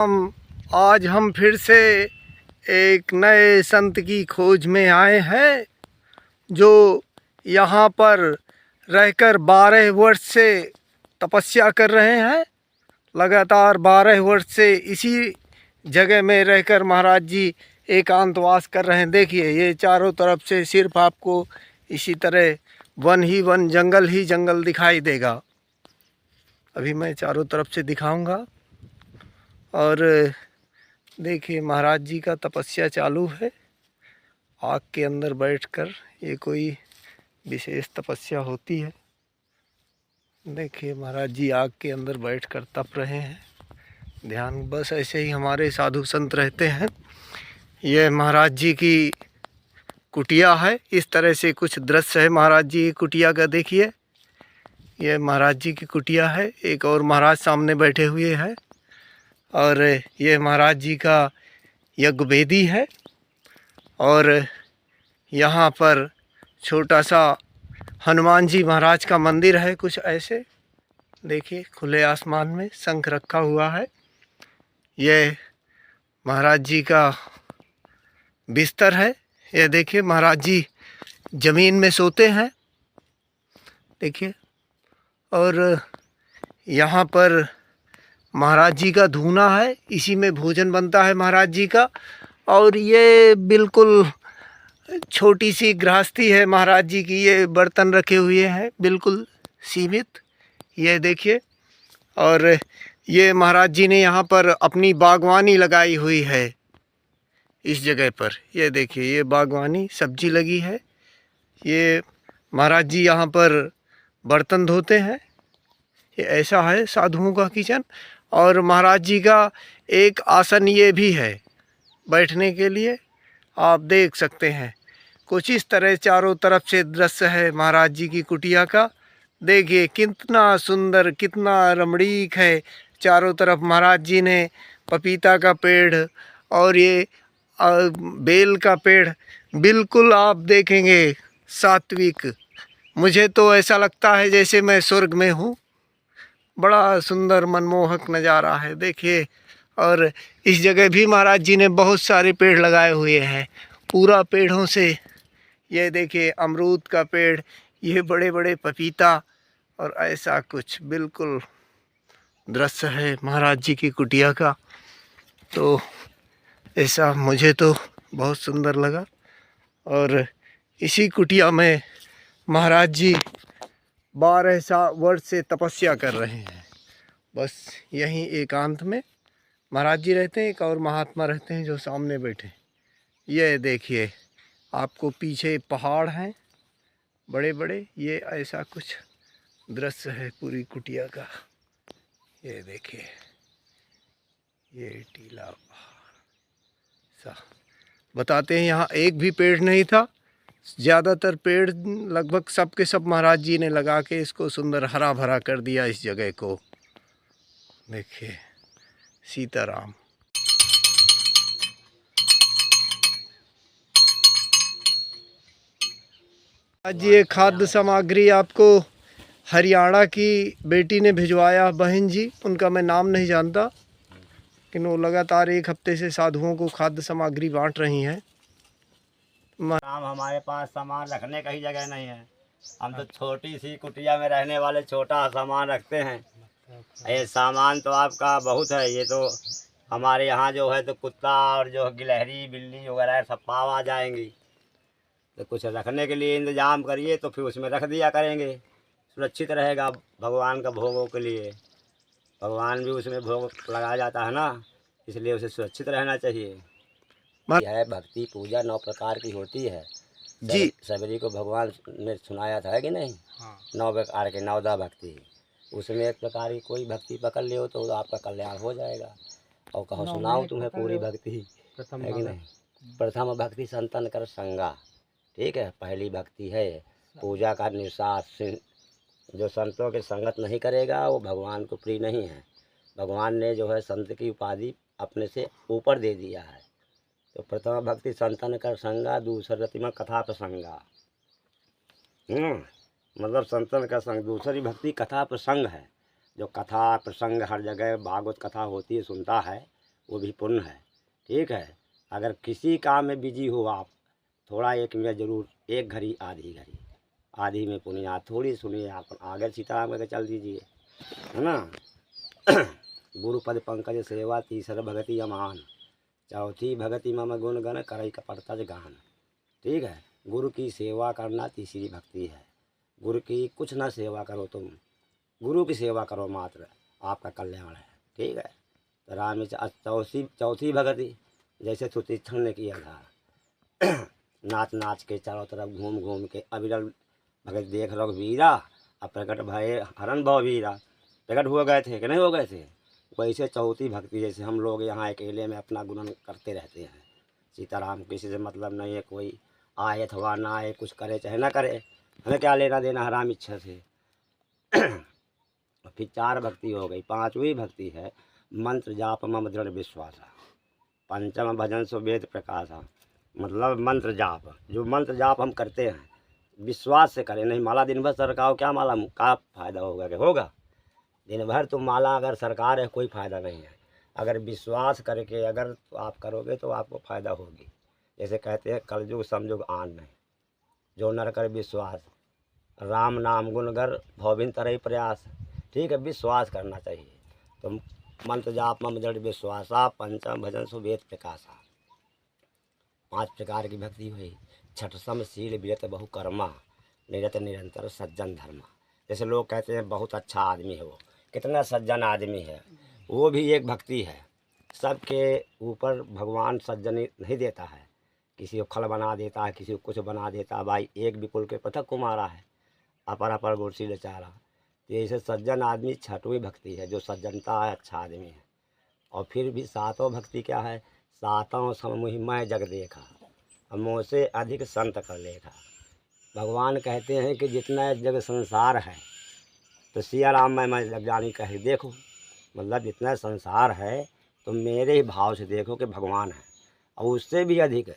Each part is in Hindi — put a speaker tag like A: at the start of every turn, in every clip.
A: आज हम फिर से एक नए संत की खोज में आए हैं जो यहाँ पर रहकर 12 वर्ष से तपस्या कर रहे हैं। लगातार 12 वर्ष से इसी जगह में रहकर महाराज जी एकांतवास कर रहे हैं। देखिए ये चारों तरफ से सिर्फ आपको इसी तरह वन ही वन, जंगल ही जंगल दिखाई देगा। अभी मैं चारों तरफ से दिखाऊंगा। और देखिए महाराज जी का तपस्या चालू है। आग के अंदर बैठकर ये कोई विशेष तपस्या होती है। देखिए महाराज जी आग के अंदर बैठकर तप रहे हैं, ध्यान। बस ऐसे ही हमारे साधु संत रहते हैं। ये महाराज जी की कुटिया है। इस तरह से कुछ दृश्य है महाराज जी की कुटिया का। देखिए ये महाराज जी की कुटिया है। एक और महाराज सामने बैठे हुए हैं। और ये महाराज जी का यज्ञ वेदी है। और यहाँ पर छोटा सा हनुमान जी महाराज का मंदिर है, कुछ ऐसे। देखिए खुले आसमान में शंख रखा हुआ है। ये महाराज जी का बिस्तर है। ये देखिए महाराज जी ज़मीन में सोते हैं, देखिए। और यहाँ पर महाराज जी का धूना है, इसी में भोजन बनता है महाराज जी का। और ये बिल्कुल छोटी सी गृहस्थी है महाराज जी की। ये बर्तन रखे हुए हैं बिल्कुल सीमित, ये देखिए। और ये महाराज जी ने यहाँ पर अपनी बागवानी लगाई हुई है इस जगह पर। ये देखिए ये बागवानी, सब्जी लगी है। ये महाराज जी यहाँ पर बर्तन धोते हैं। ये ऐसा है साधुओं का किचन। और महाराज जी का एक आसन ये भी है बैठने के लिए, आप देख सकते हैं। कुछ इस तरह चारों तरफ से दृश्य है महाराज जी की कुटिया का। देखिए कितना सुंदर, कितना रमणीक है। चारों तरफ महाराज जी ने पपीता का पेड़ और ये बेल का पेड़, बिल्कुल आप देखेंगे सात्विक। मुझे तो ऐसा लगता है जैसे मैं स्वर्ग में हूँ। बड़ा सुंदर मनमोहक नज़ारा है, देखिए। और इस जगह भी महाराज जी ने बहुत सारे पेड़ लगाए हुए हैं, पूरा पेड़ों से। ये देखिए अमरूद का पेड़, ये बड़े बड़े पपीता, और ऐसा कुछ बिल्कुल दृश्य है महाराज जी की कुटिया का। तो ऐसा मुझे तो बहुत सुंदर लगा। और इसी कुटिया में महाराज जी 12 वर्ष से तपस्या कर रहे हैं। बस यहीं एकांत में महाराज जी रहते हैं। एक और महात्मा रहते हैं जो सामने बैठे। ये देखिए आपको पीछे पहाड़ हैं बड़े बड़े। ये ऐसा कुछ दृश्य है पूरी कुटिया का। ये देखिए ये टीला पहाड़ सा। बताते हैं यहाँ एक भी पेड़ नहीं था। ज़्यादातर पेड़ लगभग सब के सब महाराज जी ने लगा के इसको सुंदर हरा भरा कर दिया इस जगह को। देखिए सीताराम। आज ये खाद्य सामग्री आपको हरियाणा की बेटी ने भिजवाया, बहन जी। उनका मैं नाम नहीं जानता, लेकिन वो लगातार 1 हफ्ते से साधुओं को खाद्य सामग्री बांट रही हैं।
B: नाम हमारे पास सामान रखने का ही जगह नहीं है। हम तो छोटी सी कुटिया में रहने वाले छोटा सामान रखते हैं। ये सामान तो आपका बहुत है। ये तो हमारे यहाँ जो है तो कुत्ता और जो गिलहरी बिल्ली वगैरह सब पाव आ जाएंगी। तो कुछ रखने के लिए इंतजाम करिए, तो फिर उसमें रख दिया करेंगे, सुरक्षित रहेगा भगवान का भोगों के लिए। भगवान भी उसमें भोग लगाया जाता है ना, इसलिए उसे सुरक्षित रहना चाहिए। है भक्ति पूजा 9 प्रकार की होती है जी। सबरी को भगवान ने सुनाया था कि नहीं? हाँ। 9 प्रकार के 9 भक्ति। उसमें एक प्रकार की कोई भक्ति पकड़ लियो तो आपका कल्याण हो जाएगा। और कहो सुनाओ तुम्हें पूरी भक्ति, है कि नहीं? प्रथम भक्ति संतन कर संगा, ठीक है। पहली भक्ति है पूजा का निस्वार्थ। जो संतों के संगत नहीं करेगा वो भगवान को प्रिय नहीं है। भगवान ने जो है संत की उपाधि अपने से ऊपर दे दिया है। तो प्रथम भक्ति संतन कर संगा, दूसरी रतिमा कथा प्रसंगा। मतलब संतन का संग। दूसरी भक्ति कथा प्रसंग है। जो कथा प्रसंग हर जगह भागवत कथा होती है, सुनता है, वो भी पुण्य है। ठीक है, अगर किसी काम में बिजी हो आप, थोड़ा 1 मिनट ज़रूर, 1 घड़ी आधी घड़ी, आधी में पुण्य थोड़ी सुनिए, आप आगे सीताराम करके चल दीजिए, है ना। गुरुपद पंकज सेवा तीसर भगति अमान, चौथी भगति मम गुण गण करई कपड़तज गान। ठीक है, गुरु की सेवा करना तीसरी भक्ति है। गुरु की कुछ ना सेवा करो तुम, गुरु की सेवा करो मात्र, आपका कल्याण है। ठीक है, तो राम चौथी भगति, जैसे सुतीक्षण ने किया था, नाच नाच के चारों तरफ घूम घूम के अविरल भगत देख रघुवीरा, अब प्रकट भये हरण भव वीरा। प्रकट हो गए थे कि नहीं हो गए थे। वैसे चौथी भक्ति, जैसे हम लोग यहाँ अकेले में अपना गुणन करते रहते हैं, सीताराम किसी से मतलब नहीं है, कोई आए अथवा ना आए, कुछ करे चाहे ना करे, हमें क्या लेना देना, हराम इच्छा से। फिर 4 भक्ति हो गई। 5वीं भक्ति है मंत्र जाप मम दृढ़ विश्वासा, पंचम भजन सो वेद प्रकाशा। मतलब मंत्र जाप, जो मंत्र जाप हम करते हैं विश्वास से करें, नहीं माला दिन भर सरकाओ, क्या माला का फ़ायदा होगा, कि होगा। दिन भर तुम माला अगर सरकार है कोई फ़ायदा नहीं है। अगर विश्वास करके अगर आप करोगे तो आपको फ़ायदा होगी। जैसे कहते हैं कलयुग समयुग आन नहीं, जो नर कर विश्वास, राम नाम गुणगर भौबिन तरह प्रयास। ठीक है, विश्वास करना चाहिए। तो मंत्र जाप मम दृढ़ विश्वासा, पंचम भजन सो वेद प्रकाशा। 5 प्रकार की भक्ति हुई। छठ सम शील विरत बहुकर्मा, निरत निरंतर सज्जन धर्मा। जैसे लोग कहते हैं बहुत अच्छा आदमी है वो, कितना सज्जन आदमी है, वो भी एक भक्ति है। सबके ऊपर भगवान सज्जन नहीं देता है, किसी को खल बना देता है, किसी को कुछ बना देता है। भाई एक विपुल के पृथक को मारा है, अपर अपर गुरसी बेचारा। तो ऐसे सज्जन आदमी 6वीं भक्ति है, जो सज्जनता है, अच्छा आदमी है। और फिर भी 7वां भक्ति क्या है, सातों समूहि मैं जग देखा, मुझसे अधिक संत कर लेखा। भगवान कहते हैं कि जितना जग संसार है, तो सिया राम मैं लग जानी कहे देखो, मतलब जितना संसार है तो मेरे ही भाव से देखो कि भगवान है, और उससे भी अधिक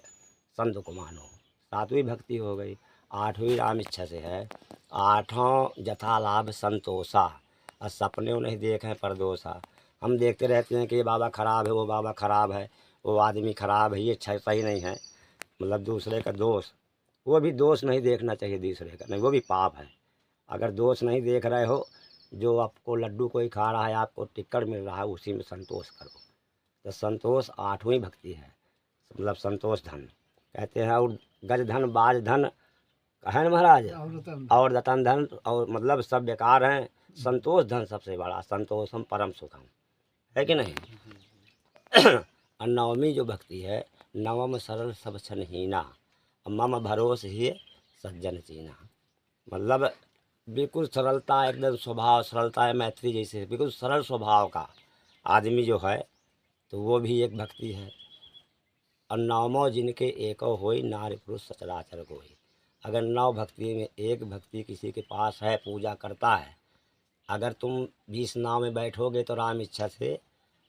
B: संत को मानो। 7वीं भक्ति हो गई। 8वीं राम इच्छा से है। 8वां जथा लाभ संतोषा, और सपने नहीं देखें परदोषा। हम देखते रहते हैं कि ये बाबा ख़राब है, वो बाबा ख़राब है, वो आदमी ख़राब है, ये सही नहीं है, मतलब दूसरे का दोष, वो भी दोष नहीं देखना चाहिए दूसरे का, नहीं वो भी पाप है। अगर दोष नहीं देख रहे हो, जो आपको लड्डू कोई खा रहा है, आपको टिक्कड़ मिल रहा है, उसी में संतोष करो। तो संतोष 8वीं भक्ति है, मतलब संतोष धन कहते हैं। और गज धन बाज धन है ना महाराज, और रतन धन, और मतलब सब बेकार हैं, संतोष धन सबसे बड़ा, संतोषम परम सुखम, है कि नहीं। और 9वीं जो भक्ति है, नवम सरल सब छनहीना, मम भरोस ही सज्जन चीना। मतलब बिल्कुल सरलता, एकदम स्वभाव सरलता है, मैत्री जैसे बिल्कुल सरल स्वभाव का आदमी जो है, तो वो भी एक भक्ति है। और 9वां जिनके एको होई, नारी पुरुष सचराचर कोई। अगर 9 भक्ति में एक भक्ति किसी के पास है, पूजा करता है, अगर तुम 20 नाव में बैठोगे तो राम इच्छा से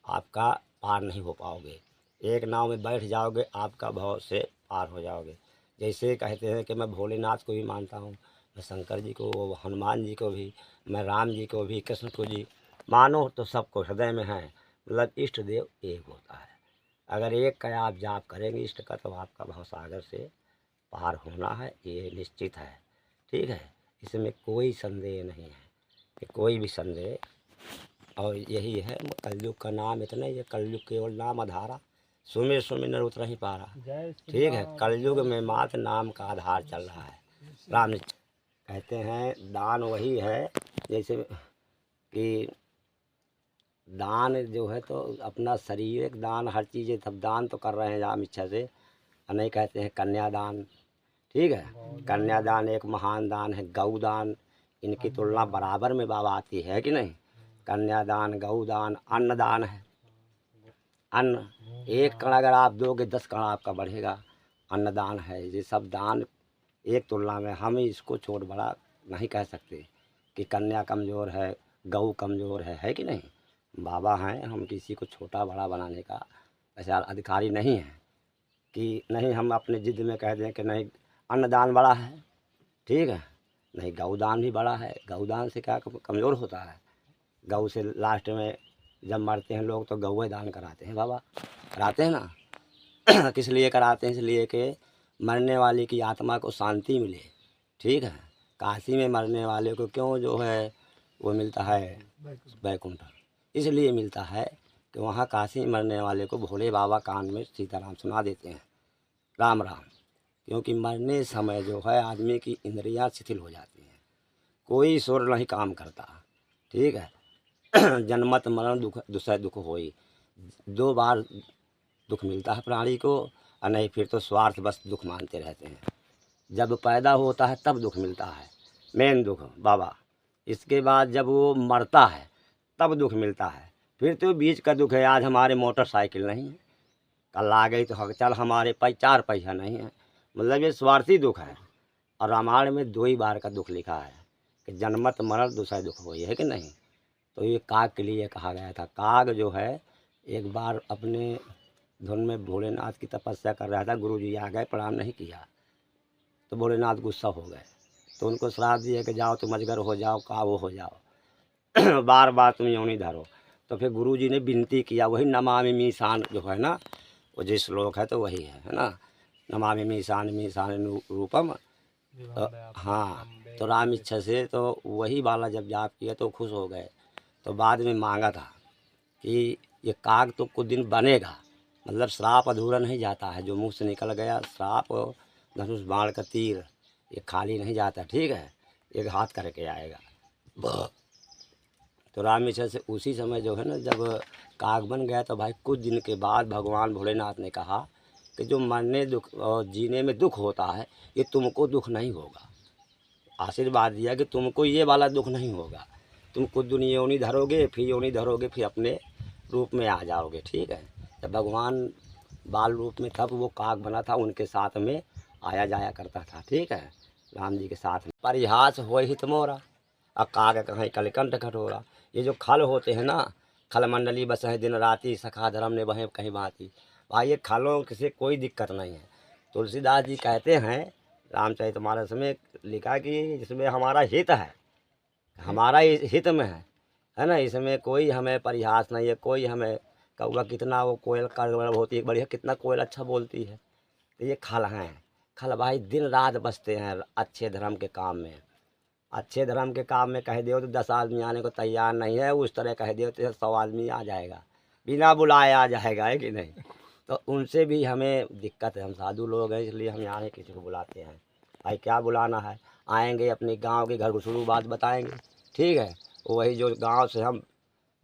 B: आपका पार नहीं हो पाओगे। एक नाव में बैठ जाओगे, आपका भव से पार हो जाओगे। जैसे कहते हैं कि मैं भोलेनाथ को भी मानता हूँ, मैं शंकर जी को, हनुमान जी को भी, मैं राम जी को भी, कृष्ण को जी मानो, तो सबको हृदय में है। मतलब इष्ट देव एक होता है। अगर एक का आप जाप करेंगे इष्ट का, तो आपका भव सागर से पार होना है, ये निश्चित है। ठीक है, इसमें कोई संदेह नहीं है, कि कोई भी संदेह। और यही है कलयुग का नाम इतना, ये कलयुग केवल नाम आधारा, सुमिर सुमिर नर उतर ही पारा। ठीक है, कलयुग में मात्र नाम का आधार चल रहा है। राम कहते हैं दान वही है, जैसे कि दान जो है तो अपना शरीर एक दान, हर चीज़ सब दान तो कर रहे हैं राम इच्छा से। नहीं कहते हैं कन्यादान, ठीक है, कन्यादान एक महान दान है। गौदान, इनकी तुलना बराबर में बाबा आती है कि नहीं। कन्यादान, गौदान, अन्नदान है। अन्न 1 कण अगर आप दोगे 10 कण आपका बढ़ेगा, अन्नदान है। ये सब दान एक तुलना में, हम इसको छोट बड़ा नहीं कह सकते कि कन्या कमज़ोर है, गऊ कमज़ोर है कि नहीं। बाबा हैं, हम किसी को छोटा बड़ा बनाने का ऐसा अधिकारी नहीं है कि नहीं हम अपने जिद में कह दें कि नहीं अन्नदान बड़ा है। ठीक है, नहीं गौदान भी बड़ा है। गौदान से क्या कमज़ोर होता है, गऊ से लास्ट में जब मरते हैं लोग तो गौए दान कराते हैं बाबा, कराते हैं ना। किस लिए कराते हैं? इसलिए कि मरने वाले की आत्मा को शांति मिले। ठीक है, काशी में मरने वाले को क्यों जो है वो मिलता है वैकुंठ, इसलिए मिलता है कि वहाँ काशी में मरने वाले को भोले बाबा कान में सीताराम सुना देते हैं, राम राम। क्योंकि मरने समय जो है आदमी की इंद्रियां शिथिल हो जाती हैं, कोई सुर नहीं काम करता। ठीक है। जन्मत मरण दुख दुसह दुख होई, 2 बार दुख मिलता है प्राणी को, और नहीं फिर तो स्वार्थ बस दुख मानते रहते हैं। जब पैदा होता है तब दुख मिलता है, मेन दुख बाबा। इसके बाद जब वो मरता है तब दुख मिलता है। फिर तो बीच का दुख है, आज हमारे मोटरसाइकिल नहीं है, कल आ गई तो चल हमारे पास 4 पैसा नहीं है, मतलब ये स्वार्थी दुख है। और रामायण में 2 ही बार का दुख लिखा है कि जन्मत मरण दूसरा दुख हो, है कि नहीं। तो ये काग के लिए कहा गया था। काग जो है एक बार अपने धुन में भोलेनाथ की तपस्या कर रहा था, गुरुजी आ गए, प्रणाम नहीं किया, तो भोलेनाथ गुस्सा हो गए, तो उनको श्राप दिया कि जाओ तुम अजगर हो जाओ, काऊ हो जाओ। बार बार तुम योनि धरो। तो फिर गुरुजी ने विनती किया, वही नमामि मीशान जो है ना, वो जिस श्लोक है तो वही है ना, नमामि मीशान मीशान रूपम। हाँ, तो राम इच्छा से तो वही वाला जब जाप किया तो खुश हो गए। तो बाद में मांगा था कि ये काग तो कुछ दिन बनेगा, मतलब श्राप अधूरा नहीं जाता है, जो मुंह से निकल गया श्राप, धनुष बाण का तीर, ये खाली नहीं जाता। ठीक है, एक हाथ करके आएगा। तो राम इच्छा से उसी समय जो है ना, जब काग बन गया तो भाई कुछ दिन के बाद भगवान भोलेनाथ ने कहा कि जो मरने दुख और जीने में दुख होता है, ये तुमको दुख नहीं होगा। आशीर्वाद दिया कि तुमको ये वाला दुख नहीं होगा, तुम कुछ दिन योनि धरोगे, फिर योनि धरोगे, फिर अपने रूप में आ जाओगे। ठीक है, जब भगवान बाल रूप में तब वो काग बना था, उनके साथ में आया जाया करता था। ठीक है, राम जी के साथ में। परिहास हो हित मोरा, और काग कहीं कलकंठ कठोरा। ये जो खल होते हैं ना, खल मंडली बस है दिन राती, सखा धर्म ने बहें कहीं बाती। भाई ये खलों से कोई दिक्कत नहीं है। तुलसीदास जी कहते हैं रामचरितमानस में लिखा कि जिसमें हमारा हित है, हमारा हित में है ना, इसमें कोई हमें परिहास नहीं है, कोई हमें कौवा कितना वो कोयल का होती है बढ़िया, कितना कोयल अच्छा बोलती है। तो ये खल हैं, खल भाई दिन रात बसते हैं अच्छे धर्म के काम में। अच्छे धर्म के काम में कह दियो तो 10 आदमी आने को तैयार नहीं है, उस तरह कह दियो तो 100 आदमी आ जाएगा, बिना बुलाए आ जाएगा, है कि नहीं। तो उनसे भी हमें दिक्कत है, हम साधु लोग हैं इसलिए हम यहाँ किसी को बुलाते हैं। भाई क्या बुलाना है, आएंगे अपने गांव के घर घुसड़ू बात बताएंगे। ठीक है, वही जो गांव से हम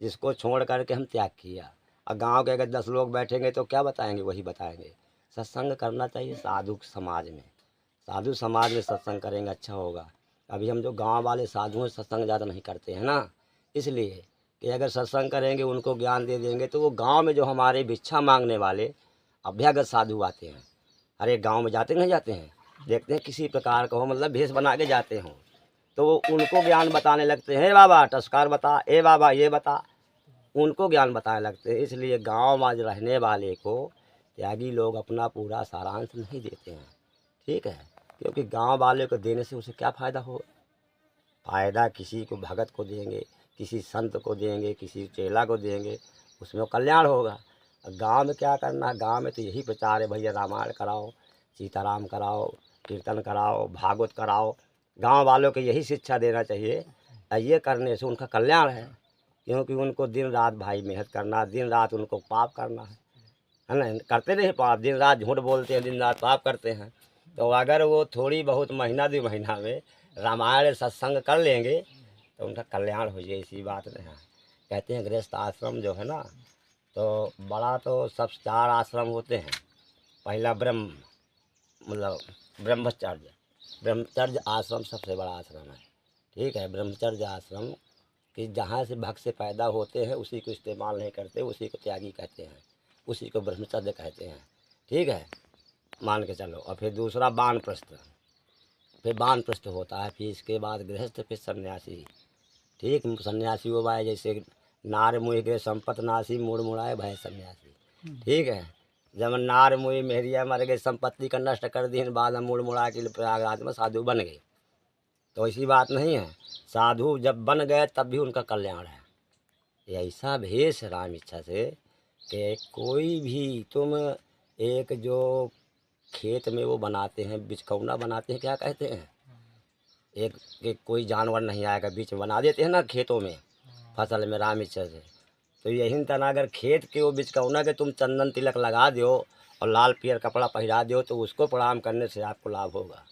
B: जिसको छोड़ करके हम त्याग किया, और गांव के अगर 10 लोग बैठेंगे तो क्या बताएंगे, वही बताएंगे। सत्संग करना चाहिए साधु समाज में, साधु समाज में सत्संग करेंगे अच्छा होगा। अभी हम जो गांव वाले साधु हैं सत्संग ज़्यादा नहीं करते हैं ना, इसलिए कि अगर सत्संग करेंगे उनको ज्ञान दे देंगे तो वो गांव में जो हमारे भिक्षा मांगने वाले अभ्यागत साधु आते हैं, हर एक गाँव में जाते नहीं जाते हैं, देखते हैं किसी प्रकार का हो, मतलब भेष बना के जाते हों, तो वो उनको ज्ञान बताने लगते हैं, बाबा टस्कार बता, ए बाबा ये बता, उनको ज्ञान बताने लगते हैं। इसलिए गांव में रहने वाले को त्यागी लोग अपना पूरा सारांश नहीं देते हैं। ठीक है, क्योंकि गांव वाले को देने से उसे क्या फ़ायदा हो, फ़ायदा किसी को भगत को देंगे, किसी संत को देंगे, किसी चेला को देंगे, उसमें कल्याण होगा। गांव में क्या करना, गांव में तो यही प्रचार है, भैया रामायण कराओ, सीताराम कराओ, कीर्तन कराओ, भागवत कराओ। गांव वालों को यही शिक्षा देना चाहिए, और ये करने से उनका कल्याण है। क्योंकि उनको दिन रात भाई मेहनत करना, दिन रात उनको पाप करना है ना, करते नहीं पाप, दिन रात झूठ बोलते हैं, दिन रात पाप करते हैं। तो अगर वो थोड़ी बहुत महीना 2 महीना में रामायण सत्संग कर लेंगे तो उनका कल्याण हो जाए, इसी बात में है। कहते हैं गृहस्थ आश्रम जो है ना, तो बड़ा तो सब 4 आश्रम होते हैं। पहला ब्रह्म मतलब ब्रह्मचर्य आश्रम सबसे बड़ा आश्रम है। ठीक है, ब्रह्मचर्य आश्रम कि जहाँ से भक्त से पैदा होते हैं उसी को इस्तेमाल नहीं करते, उसी को त्यागी कहते हैं, उसी को ब्रह्मचर्य कहते हैं। ठीक है, मान के चलो। और फिर दूसरा वानप्रस्थ, फिर वानप्रस्थ होता है, फिर इसके बाद गृहस्थ, फिर सन्यासी। ठीक, सन्यासी वो भाई जैसे नार मुँह गए संपत नासी, मुड़ मुड़ाए भय सन्यासी। ठीक है, जब नार मुँह मेहरिया मर गए, संपत्ति का नष्ट कर दी, बाद में मुड़ मुड़ा के प्रयागराज में साधु बन गए। तो ऐसी बात नहीं है, साधु जब बन गए तब भी उनका कल्याण है, ऐसा भेष राम इच्छा से कि कोई भी तुम एक जो खेत में वो बनाते हैं बिचकौना बनाते हैं, क्या कहते हैं, एक कोई जानवर नहीं आएगा, बीच में बना देते हैं ना खेतों में फसल में राम इच्छा से। तो यही तना अगर खेत के वो बिचकौना के तुम चंदन तिलक लगा दो और लाल पियर कपड़ा पहरा दो तो उसको प्रणाम करने से आपको लाभ होगा।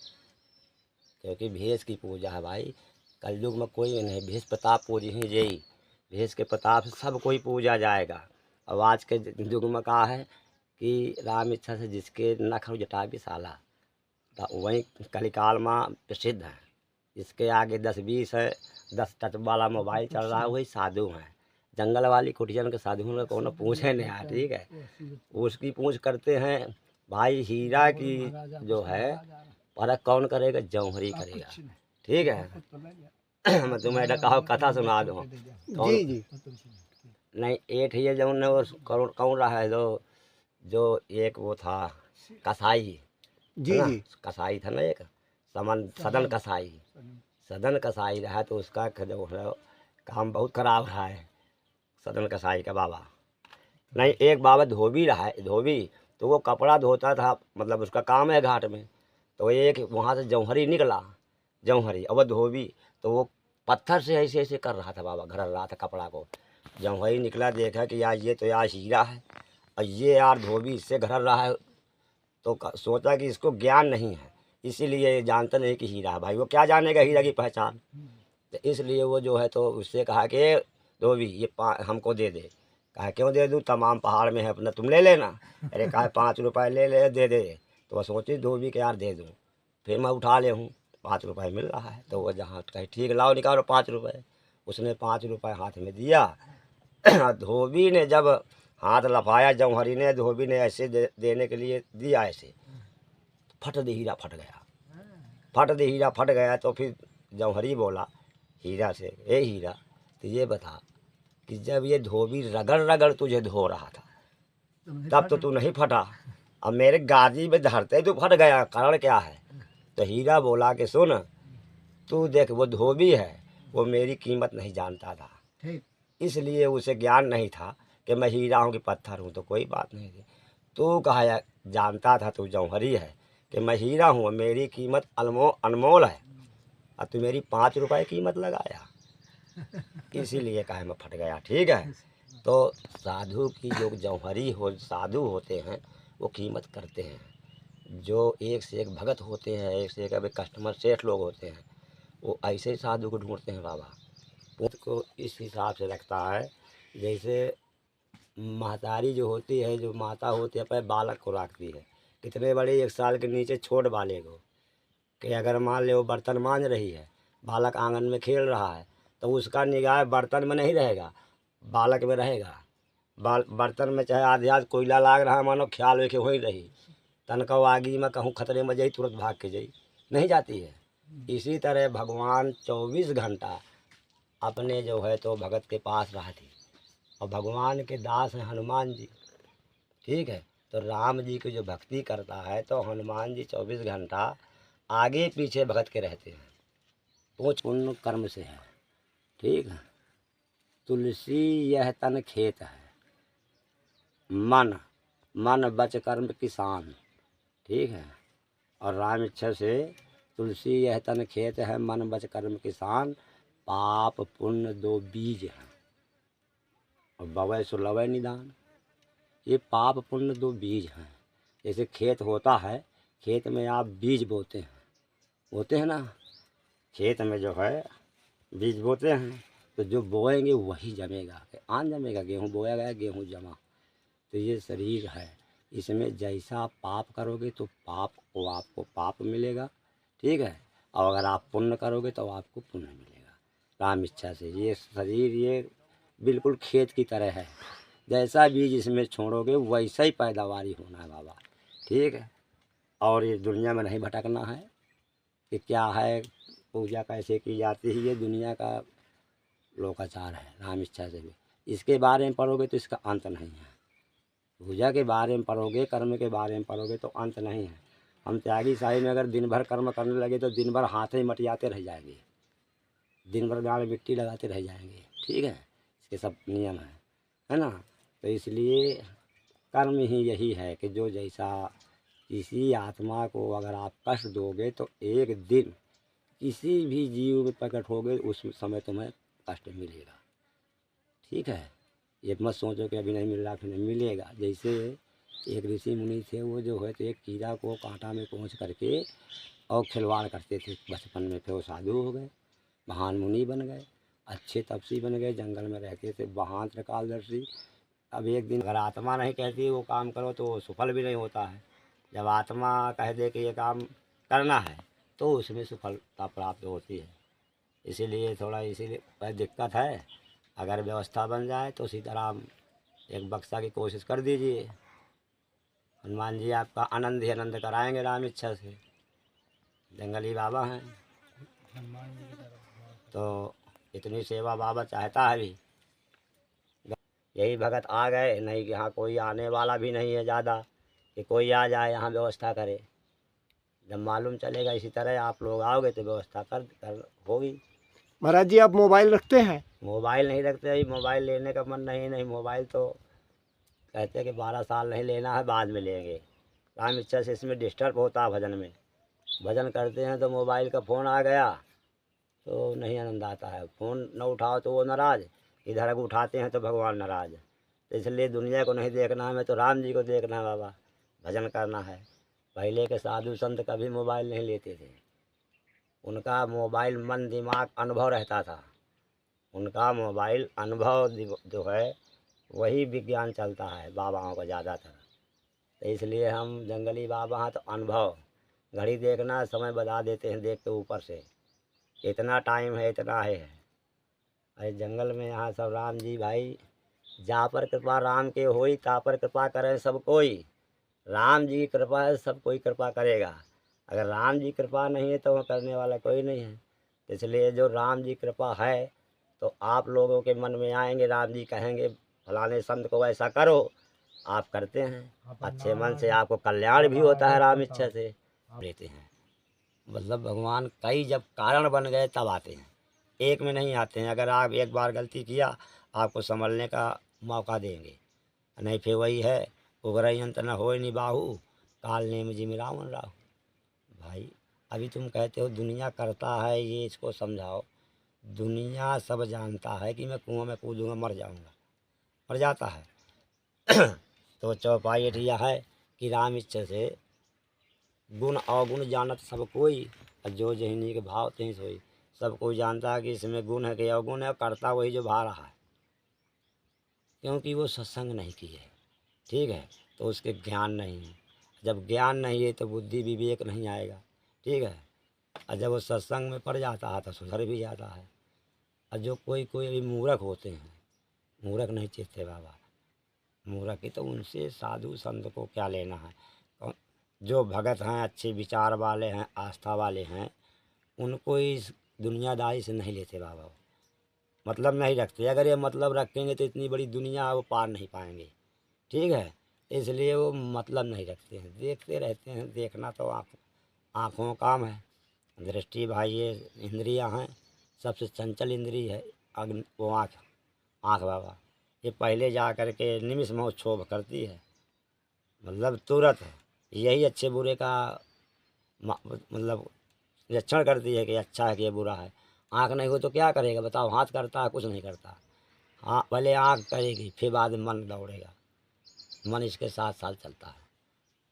B: क्योंकि भैंस की पूजा है भाई, कलयुग में कोई नहीं, भैंस प्रताप पूजी ही जई, भैंस के प्रताप से सब कोई पूजा जाएगा। अब आज के युग में कहा है कि राम इच्छा से जिसके नख जटा विशाला, तो वही कलिकाल में प्रसिद्ध है। इसके आगे 10-20 है, 10 टच वाला मोबाइल चल रहा है, वही साधु हैं। जंगल वाली कुटियन के साधुओं ने कोनो पूछे नहीं है, ठीक है, उसकी पूछ करते हैं। भाई हीरा की जो है परख कौन करेगा, जौहरी करेगा, ठीक है। मैं तुम्हें कहा कथा सुना दूँ।
A: जी जी।
B: नहीं एठ ये जो ने वो कौन रहा है जो एक वो था कसाई,
A: जी जी।
B: कसाई था ना एक सदन कसाई, सदन कसाई रहा तो उसका जो है काम बहुत खराब रहा है सदन कसाई का बाबा। नहीं एक बाबा धोबी रहा है, धोबी, तो वो कपड़ा धोता था, मतलब उसका काम है घाट में। तो एक वहाँ से जौहरी निकला, जौहरी, अब वो धोबी, तो वो पत्थर से ऐसे ऐसे कर रहा था बाबा, घर रहा था कपड़ा को। जौहरी निकला, देखा कि यार ये तो यार हीरा है और ये यार धोबी इससे घर रहा है, तो सोचा कि इसको ज्ञान नहीं है, इसीलिए ये जानता नहीं कि हीरा है। भाई वो क्या जानेगा हीरा की पहचान, तो इसलिए वो जो है तो उससे कहा कि धोबी ये हमको दे दे। कहा क्यों दे दूँ, तमाम पहाड़ में है अपना, तुम ले लेना। अरे कहा 5 रुपये ले ले, दे दे। तो वह सोची धोबी के यार दे दूँ, फिर मैं उठा ले हूँ, 5 रुपये मिल रहा है। तो वो जहाँ कहे ठीक लाओ निकालो 5 रुपये, उसने 5 रुपये हाथ में दिया। धोबी ने जब हाथ लफाया, जौहरी ने, धोबी ने ऐसे देने के लिए दिया, ऐसे फट दे हीरा फट गया, फट दे हीरा फट गया। तो फिर जौहरी बोला हीरा से, ए हीरा तो ये बता कि जब ये धोबी रगड़ रगड़ तुझे धो रहा था तब तो तू नहीं फटा, अब मेरे गाजी में धरते तू फट गया, कारण क्या है। तो हीरा बोला कि सुन तू देख, वो धोबी है, वो मेरी कीमत नहीं जानता था, इसलिए उसे ज्ञान नहीं था कि मैं हीरा हूँ कि पत्थर हूँ, तो कोई बात नहीं थी। तू कहा जानता था, तू जौहरी है कि मैं हीरा हूँ, मेरी कीमत अनमोल है, और तू मेरी 5 रुपये कीमत लगाया, इसीलिए कहा मैं फट गया, ठीक है। तो साधु की जो जौहरी हो, साधु होते हैं वो कीमत करते हैं। जो एक से एक भगत होते हैं, एक से एक अभी कस्टमर सेठ लोग होते हैं, वो ऐसे ही साधु को ढूंढते हैं बाबा। उसको इस हिसाब से रखता है, जैसे महतारी जो होती है, जो माता होती है, अपने बालक को रखती है, कितने बड़े 1 साल के नीचे छोट बालक को, कि अगर मान ले वो बर्तन मांज रही है, बालक आंगन में खेल रहा है, तो उसका निगाह बर्तन में नहीं रहेगा, बालक में रहेगा। बर्तन में चाहे आधे आध कोयला लाग रहा है, मानो ख्याल वेखे हो ही रही, तनका आगी में कहूँ खतरे में जाई, तुरंत भाग के जाई, नहीं जाती है। इसी तरह भगवान 24 घंटा अपने जो है तो भगत के पास रहती, और भगवान के दास हैं हनुमान जी, ठीक है। तो राम जी की जो भक्ति करता है तो हनुमान जी 24 घंटा आगे पीछे भगत के रहते हैं, वो पुण्य कर्म से है, ठीक है। तुलसी यह तन खेत है, मन मन बच कर्म किसान, ठीक है। और राम इच्छा से तुलसी यह तन खेत है, मन बच कर्म किसान, पाप पुण्य 2 बीज हैं, और बवै सो लवै निदान। ये पाप पुण्य 2 बीज हैं। जैसे खेत होता है, खेत में आप बीज बोते हैं ना, खेत में जो है बीज बोते हैं, तो जो बोएंगे वही जमेगा, आन जमेगा, गेहूँ बोया गया गेहूँ जमा। तो ये शरीर है, इसमें जैसा आप पाप करोगे तो पाप को आपको पाप मिलेगा, ठीक है। और अगर आप पुण्य करोगे तो आपको पुण्य मिलेगा राम इच्छा से। ये शरीर ये बिल्कुल खेत की तरह है, जैसा बीज इसमें छोड़ोगे वैसा ही पैदावारी होना है बाबा, ठीक है। और ये दुनिया में नहीं भटकना है कि क्या है, पूजा कैसे की जाती है, ये दुनिया का लोकाचार है। राम इच्छा से भी इसके बारे में पढ़ोगे तो इसका अंत नहीं है, पूजा के बारे में पढ़ोगे, कर्म के बारे में पढ़ोगे तो अंत नहीं है। हम त्यागी साई में अगर दिन भर कर्म करने लगे तो दिन भर हाथ ही मटियाते रह जाएंगे, दिन भर गाड़ मिट्टी लगाते रह जाएंगे, ठीक है। इसके सब नियम है ना। तो इसलिए कर्म ही यही है कि जो जैसा किसी आत्मा को अगर आप कष्ट दोगे तो एक दिन किसी भी जीव में प्रकट होगे उस समय तुम्हें कष्ट मिलेगा। ठीक है, ये मत सोचो कि अभी नहीं मिल रहा फिर नहीं मिलेगा। जैसे एक ऋषि मुनि थे, वो जो है तो एक कीड़ा को कांटा में पहुँच करके और खिलवाड़ करते थे बचपन में, फिर वो साधु हो गए, महान मुनि बन गए, अच्छे तपस्वी बन गए, जंगल में रहते थे, महान त्रिकालदर्शी। अब एक दिन अगर आत्मा नहीं कहती वो काम करो तो सफल भी नहीं होता है। जब आत्मा कह दे कि ये काम करना है तो उसमें सफलता प्राप्त होती है। इसीलिए थोड़ा इसीलिए दिक्कत है। अगर व्यवस्था बन जाए तो सीताराम एक बक्सा की कोशिश कर दीजिए, हनुमान जी आपका आनंद ही आनंद कराएंगे राम इच्छा से। जंगली बाबा हैं तो इतनी सेवा बाबा चाहता है भी। यही भगत आ गए, नहीं कि यहाँ कोई आने वाला भी नहीं है ज़्यादा कि कोई आ जाए यहाँ व्यवस्था करे। जब मालूम चलेगा इसी तरह आप लोग आओगे तो व्यवस्था कर होगी।
A: महाराज जी आप मोबाइल रखते हैं?
B: मोबाइल नहीं रखते, अभी मोबाइल लेने का मन नहीं मोबाइल तो कहते हैं कि 12 साल नहीं लेना है, बाद में लेंगे। राम इच्छा से इसमें डिस्टर्ब होता है भजन में। भजन करते हैं तो मोबाइल का फ़ोन आ गया तो नहीं आनंद आता है। फ़ोन न उठाओ तो वो नाराज़, इधर अगर उठाते हैं तो भगवान नाराज़। तो इसलिए दुनिया को नहीं देखना है, हमें तो राम जी को देखना है बाबा, भजन करना है। पहले के साधु संत कभी मोबाइल नहीं लेते थे, उनका मोबाइल मन दिमाग अनुभव रहता था। उनका मोबाइल अनुभव जो है वही विज्ञान चलता है बाबाओं का ज़्यादातर। तो इसलिए हम जंगली बाबा हैं तो अनुभव, घड़ी देखना समय बता देते हैं देख के ऊपर से, इतना टाइम है इतना है। अरे जंगल में यहाँ सब राम जी भाई, जा पर कृपा राम के होई ता पर कृपा करें सब कोई। राम जी की कृपा है, सब कोई कृपा करेगा। अगर राम जी कृपा नहीं है तो वह करने वाला कोई नहीं है। इसलिए जो राम जी कृपा है तो आप लोगों के मन में आएंगे, राम जी कहेंगे फलाने संत को ऐसा करो, आप करते हैं अच्छे मन से, आपको कल्याण भी होता है राम इच्छा से लेते हैं। मतलब भगवान कई जब कारण बन गए तब आते हैं, एक में नहीं आते हैं। अगर आप एक बार गलती किया आपको संभलने का मौका देंगे, नहीं फिर वही है उगरई अंत न होए निबाहु काल नेम जिमि रावण राहु। भाई अभी तुम कहते हो दुनिया करता है, ये इसको समझाओ। दुनिया सब जानता है कि मैं कुआं में कूदूंगा मर जाऊंगा, मर जाता है। तो चौपाई यह है कि राम इच्छा से गुण अवगुण जानत सब कोई, और जो जहनी के भाव तें सोई। सब कोई जानता है कि इसमें गुण है कि अवगुण है, करता वही जो भा रहा है, क्योंकि वो सत्संग नहीं की है। ठीक है, तो उसके ज्ञान नहीं है। जब ज्ञान नहीं है तो बुद्धि विवेक नहीं आएगा। ठीक है, और जब वो सत्संग में पड़ जाता है तो सुधर भी जाता है। और जो कोई अभी मूर्ख होते हैं, मूर्ख नहीं चेतते बाबा, मूर्ख ही तो उनसे साधु संत को क्या लेना है। और जो भगत हैं, अच्छे विचार वाले हैं, आस्था वाले हैं, उनको इस दुनियादारी से नहीं लेते बाबा, मतलब नहीं रखते। अगर ये मतलब रखेंगे तो इतनी बड़ी दुनिया वो पार नहीं पाएंगे। ठीक है, इसलिए वो मतलब नहीं रखते हैं, देखते रहते हैं। देखना तो आँखों का काम है। दृष्टि भाई ये इंद्रियां हैं, सबसे चंचल इंद्रिय है अग्नि वो आँख बाबा। ये पहले जा कर के निमिष में क्षोभ करती है, मतलब तुरंत यही अच्छे बुरे का मतलब लक्षण करती है कि अच्छा है कि ये बुरा है। आँख नहीं हो तो क्या करेगा बताओ, हाथ करता है कुछ नहीं करता। हाँ, पहले आँख करेगी फिर बाद में मन दौड़ेगा, मन इसके साथ साथ चलता है।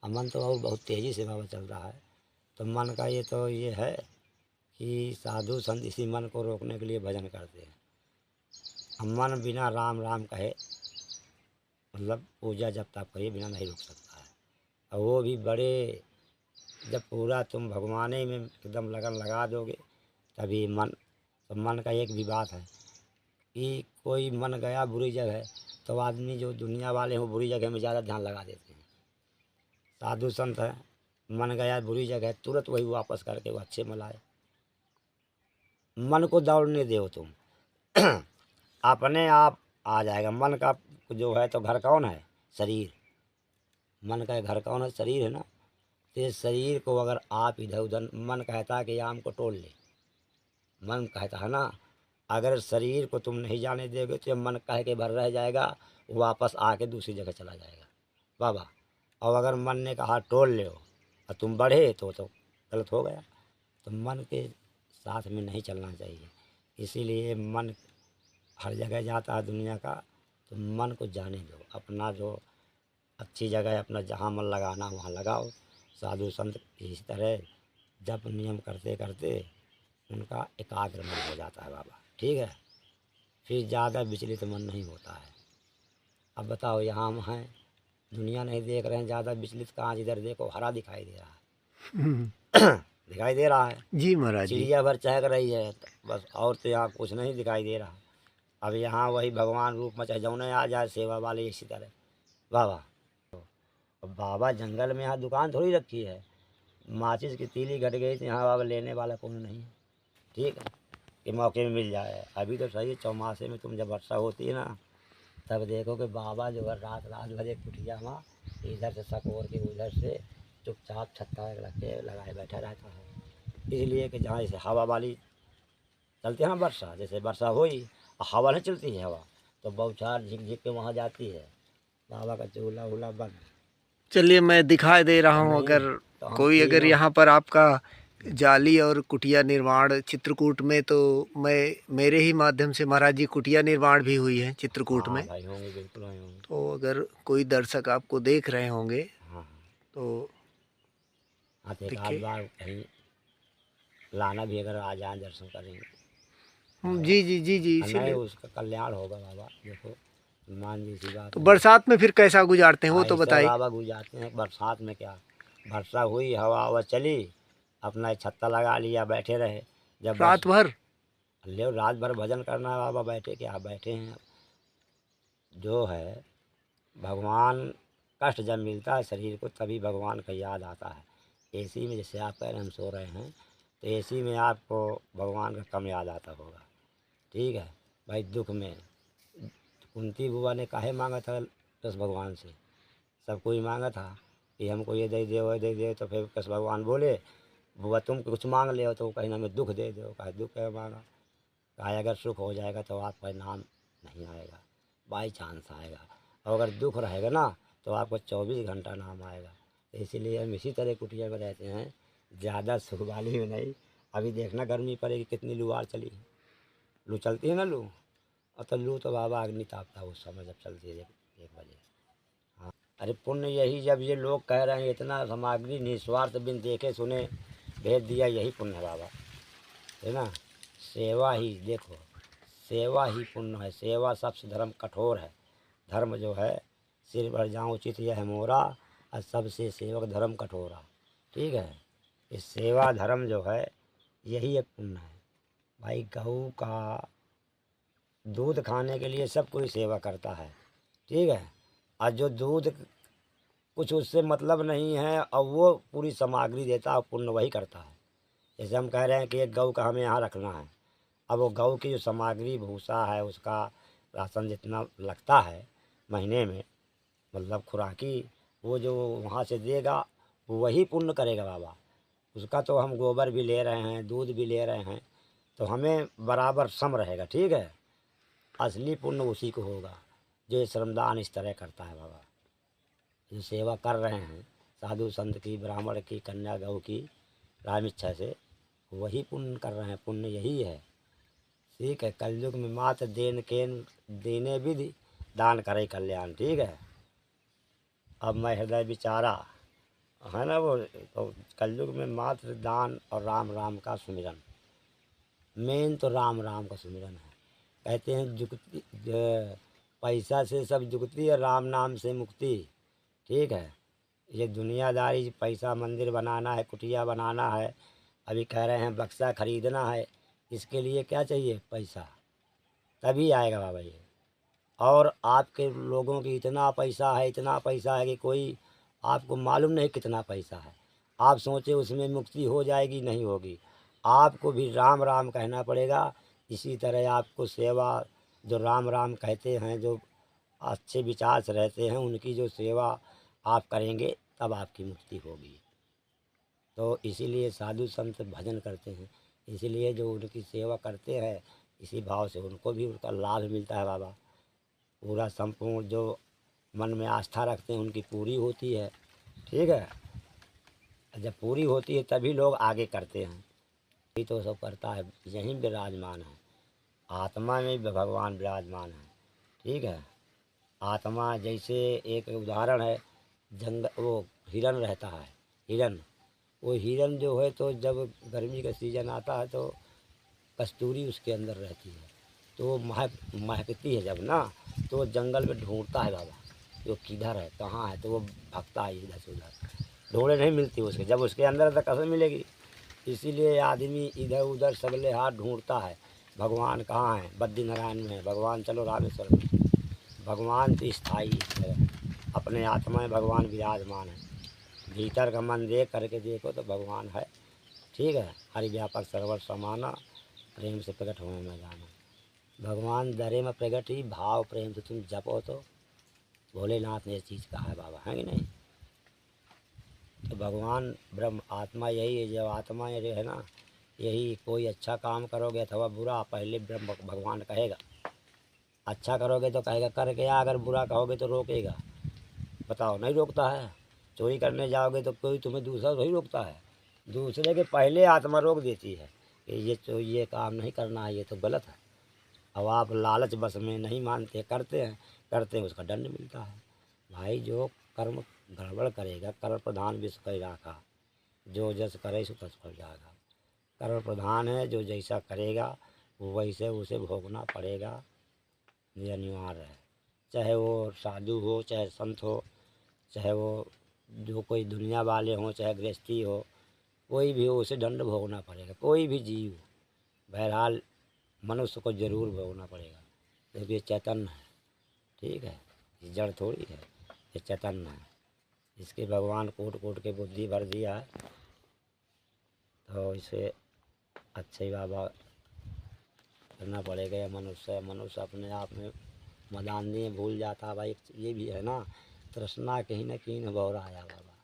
B: और मन तो और बहुत तेज़ी से बाबा चल रहा है। तो मन का ये तो ये है कि साधु संत इसी मन को रोकने के लिए भजन करते हैं। हम मन बिना राम राम कहे, मतलब पूजा जब तक करिए बिना नहीं रुक सकता है। और वो भी बड़े, जब पूरा तुम भगवाने में एकदम लगन लगा दोगे तभी मन। तो मन का एक भी बात है कि कोई मन गया बुरी जगह तो आदमी जो दुनिया वाले हों बुरी जगह में ज़्यादा ध्यान लगा देते हैं। साधु संत है, मन गया बुरी जगह तुरंत वही वापस करके वो अच्छे में लाए। मन को दौड़ने दो तुम अपने आप आ जाएगा। मन का जो है तो घर कौन है, शरीर। मन का घर कौन है, शरीर है ना। तो इस शरीर को अगर आप इधर उधर, मन कहता है कि आम को तोड़ ले, मन कहता है ना, अगर शरीर को तुम नहीं जाने दोगे तो ये मन कह के भर रह जाएगा, वो वापस आके दूसरी जगह चला जाएगा बाबा। और अगर मन ने कहा टोल ले और तुम बढ़े तो गलत हो गया। तो मन के साथ में नहीं चलना चाहिए। इसीलिए मन हर जगह जाता है दुनिया का, तो मन को जाने दो। अपना जो अच्छी जगह है, अपना जहाँ मन लगाना वहाँ लगाओ। साधु संत इस तरह जप नियम करते करते उनका एकाग्र मन हो जाता है बाबा। ठीक है, फिर ज़्यादा विचलित मन नहीं होता है। अब बताओ, यहाँ हम हैं, दुनिया नहीं देख रहे हैं, ज़्यादा विचलित कहाँ? जिधर देखो हरा दिखाई दे रहा है दिखाई दे रहा है,
A: जी महाराज जी।
B: चिड़िया भर चहक रही है, बस। और तो यहाँ कुछ नहीं दिखाई दे रहा। अब यहाँ वही भगवान रूप में चाहे जौने आ जाए सेवा वाले इसी तरह बाबा। अब बाबा जंगल में यहाँ दुकान थोड़ी रखी है, माचिस की तीली घट गई तो यहाँ बाबा लेने वाला कौन नहीं है। ठीक है, कि मौके में मिल जाए। अभी तो सही, चौमासे में तुम जब वर्षा होती है ना, तब देखो कि बाबा जो है रात बजे कुटिया वहाँ इधर से सकोर के उधर से चुपचाप छत्ता लगाए बैठा रहता है। इसलिए कि जहाँ जैसे हवा वाली चलती है ना, वर्षा जैसे वर्षा हुई और हवा नहीं चलती है, हवा तो बौछार झिक झिक के वहाँ जाती है। बाबा का चूल्हा उल्हा बंद।
A: चलिए मैं दिखाई दे रहा हूँ,
B: नहीं,
A: अगर
B: तो हम
A: कोई अगर
B: तीनों
A: यहाँ पर आपका जाली और कुटिया निर्माण चित्रकूट में, तो मैं मेरे ही माध्यम से महाराज जी कुटिया निर्माण भी हुई है चित्रकूट
B: हाँ
A: में।
B: भाई होंगे, बिल्कुल होंगे।
A: तो अगर कोई दर्शक आपको देख रहे होंगे
B: हाँ
A: तो
B: हाँ, तो एक आध
A: देखिए।
B: बार कहीं लाना भी, अगर आ जाए दर्शन करेंगे
A: जी जी जी जी,
B: नहीं,
A: इसीलिए।
B: उसका कल्याण होगा बाबा। देखो मान जैसी बात
A: तो
B: है।
A: बरसात में फिर कैसा गुजारते हैं वो तो
B: ऐसे
A: बताइए।
B: बाबा गुजारते हैं। बरसात में क्या, वर्षा हुई, हवा हवा चली, अपना छत्ता लगा लिया, बैठे रहे। जब बरस
A: रात भर।
B: ले रात भर भजन करना है बाबा, बैठे क्या बैठे हैं। जो है भगवान, कष्ट जब मिलता है शरीर को तभी भगवान का याद आता है। एसी में जैसे आप कह रहे हैं हम सो रहे हैं, तो एसी में आपको भगवान का कम याद आता होगा। ठीक है भाई, दुख में कुंती बुआ ने काहे मांगा था कृष्ण भगवान से? सब कोई मांगा था कि हमको ये दे दे वो दे दे, तो फिर कृष्ण भगवान बोले बुआ तुम कुछ मांग ले हो तो कहीं ना, हमें दुख दे दो। कहा दुख है मांगा? कहा अगर सुख हो जाएगा तो आपका नाम नहीं आएगा, बाई चांस आएगा। और अगर दुख रहेगा ना तो आपको 24 घंटा नाम आएगा। तो इसीलिए हम इसी तरह कुटिया में रहते हैं, ज़्यादा सुख वाली में नहीं। अभी देखना गर्मी पड़ेगी, कितनी लू आर चली है। लू चलती है ना लू, और तो लू तो बाबा अग्नि तापता है उस समय जब चलती है 1 बजे। हाँ, अरे पुण्य यही, जब ये लोग कह रहे हैं इतना सामग्री निस्वार्थ बिन देखे सुने भेज दिया, यही पुण्य है बाबा, है ना। सेवा ही देखो, सेवा ही पुण्य है। सेवा सबसे धर्म कठोर है। धर्म जो है सिर भर जाऊँ उचित यह है मोरा, और सबसे सेवक धर्म कठोरा। ठीक है, इस सेवा धर्म जो है यही एक पुण्य है भाई। गऊ का दूध खाने के लिए सब कोई सेवा करता है। ठीक है, और जो दूध कुछ उससे मतलब नहीं है और वो पूरी सामग्री देता है, पुण्य वही करता है। जैसे हम कह रहे हैं कि एक गऊ का हमें यहाँ रखना है, अब वो गऊ की जो सामग्री भूसा है, उसका राशन जितना लगता है महीने में, मतलब खुराकी, वो जो वहाँ से देगा वो वही पुण्य करेगा बाबा। उसका तो हम गोबर भी ले रहे हैं, दूध भी ले रहे हैं, तो हमें बराबर सम रहेगा। ठीक है, असली पुण्य उसी को होगा जो श्रमदान इस तरह करता है बाबा। जो सेवा कर रहे हैं साधु संत की, ब्राह्मण की, कन्या गौ की, राम इच्छा से, वही पुण्य कर रहे हैं। पुण्य यही है। ठीक है, कलयुग में मात्र देने विधि, दान करे कल्याण। ठीक है, अब मैं हृदय विचारा है ना वो, तो कलयुग में मात्र दान और राम राम का सुमिरन, मेन तो राम राम का सुमिरन है। कहते हैं जुगती, पैसा से सब जुगती है, राम नाम से मुक्ति। ठीक है, ये दुनियादारी, पैसा मंदिर बनाना है, कुटिया बनाना है, अभी कह रहे हैं बक्सा खरीदना है, इसके लिए क्या चाहिए? पैसा, तभी आएगा बाबा ये। और आपके लोगों की इतना पैसा है, इतना पैसा है कि कोई आपको मालूम नहीं कितना पैसा है। आप सोचे उसमें मुक्ति हो जाएगी, नहीं होगी। आपको भी राम राम कहना पड़ेगा। इसी तरह आपको सेवा, जो राम राम कहते हैं, जो अच्छे विचार से रहते हैं, उनकी जो सेवा आप करेंगे तब आपकी मुक्ति होगी। तो इसीलिए साधु संत भजन करते हैं, इसीलिए जो उनकी सेवा करते हैं इसी भाव से उनको भी उनका लाभ मिलता है बाबा। पूरा संपूर्ण जो मन में आस्था रखते हैं उनकी पूरी होती है, ठीक है। जब पूरी होती है तभी लोग आगे करते हैं, यही तो सब करता है, यहीं विराजमान है, आत्मा में भी भगवान विराजमान है, ठीक है। आत्मा जैसे एक उदाहरण है, वो हिरन रहता है, हिरन, वो हिरन जो है तो जब गर्मी का सीज़न आता है तो कस्तूरी उसके अंदर रहती है, तो वो महकती है जब ना, तो वो जंगल में ढूंढता है बाबा वो किधर है कहाँ है, तो वो भागता है इधर से उधर, ढूंढे नहीं मिलती उसके, जब उसके अंदर तो कैसे मिलेगी। इसीलिए आदमी इधर उधर सगले हाथ ढूंढता है, भगवान कहाँ है, बद्री नारायण में है भगवान, चलो रामेश्वर में। भगवान तो स्थायी है, अपने आत्मा में भगवान विराजमान है, भीतर का मन देख करके देखो तो भगवान है, ठीक है। हरि व्यापक सर्वर समाना, प्रेम से प्रकट होने में जाना। भगवान दरे में प्रकट ही, भाव प्रेम से तुम जपो तो भोलेनाथ ने ये चीज़ कहा है बाबा, है कि नहीं। तो भगवान ब्रह्म आत्मा यही है, जब आत्मा ये है ना, यही कोई अच्छा काम करोगे अथवा बुरा, पहले ब्रह्म भगवान कहेगा, अच्छा करोगे तो कहेगा करके आ, अगर बुरा कहोगे तो रोकेगा, बताओ नहीं रोकता है। चोरी करने जाओगे तो कोई तुम्हें दूसरा नहीं रोकता है, दूसरे के पहले आत्मा रोक देती है कि ये काम नहीं करना है, ये तो गलत है। अब आप लालच बस में नहीं मानते, करते हैं उसका दंड मिलता है। भाई जो कर्म गड़बड़ करेगा, कर्म प्रधान विश्व कई राखा, जो जस करे सो तस फल जाएगा। कर्म प्रधान है, जो जैसा करेगा वैसे उसे भोगना पड़ेगा, ये अनिवार्य है। चाहे वो साधु हो, चाहे संत हो, चाहे वो जो कोई दुनिया वाले हों, चाहे गृहस्थी हो, कोई भी हो उसे दंड भोगना पड़ेगा, कोई भी जीव हो। बहरहाल मनुष्य को जरूर भोगना पड़ेगा, क्योंकि ये चैतन्य है, ठीक है, ये जड़ थोड़ी है, ये चैतन्य है। इसके भगवान कोट कोट के बुद्धि भर दिया है, तो इसे अच्छे ही बाबा करना पड़ेगा। या मनुष्य अपने आप में मदानी भूल जाता है भाई, ये भी है ना, तृष्णा कहीं न कहीं न बौराया बाबा,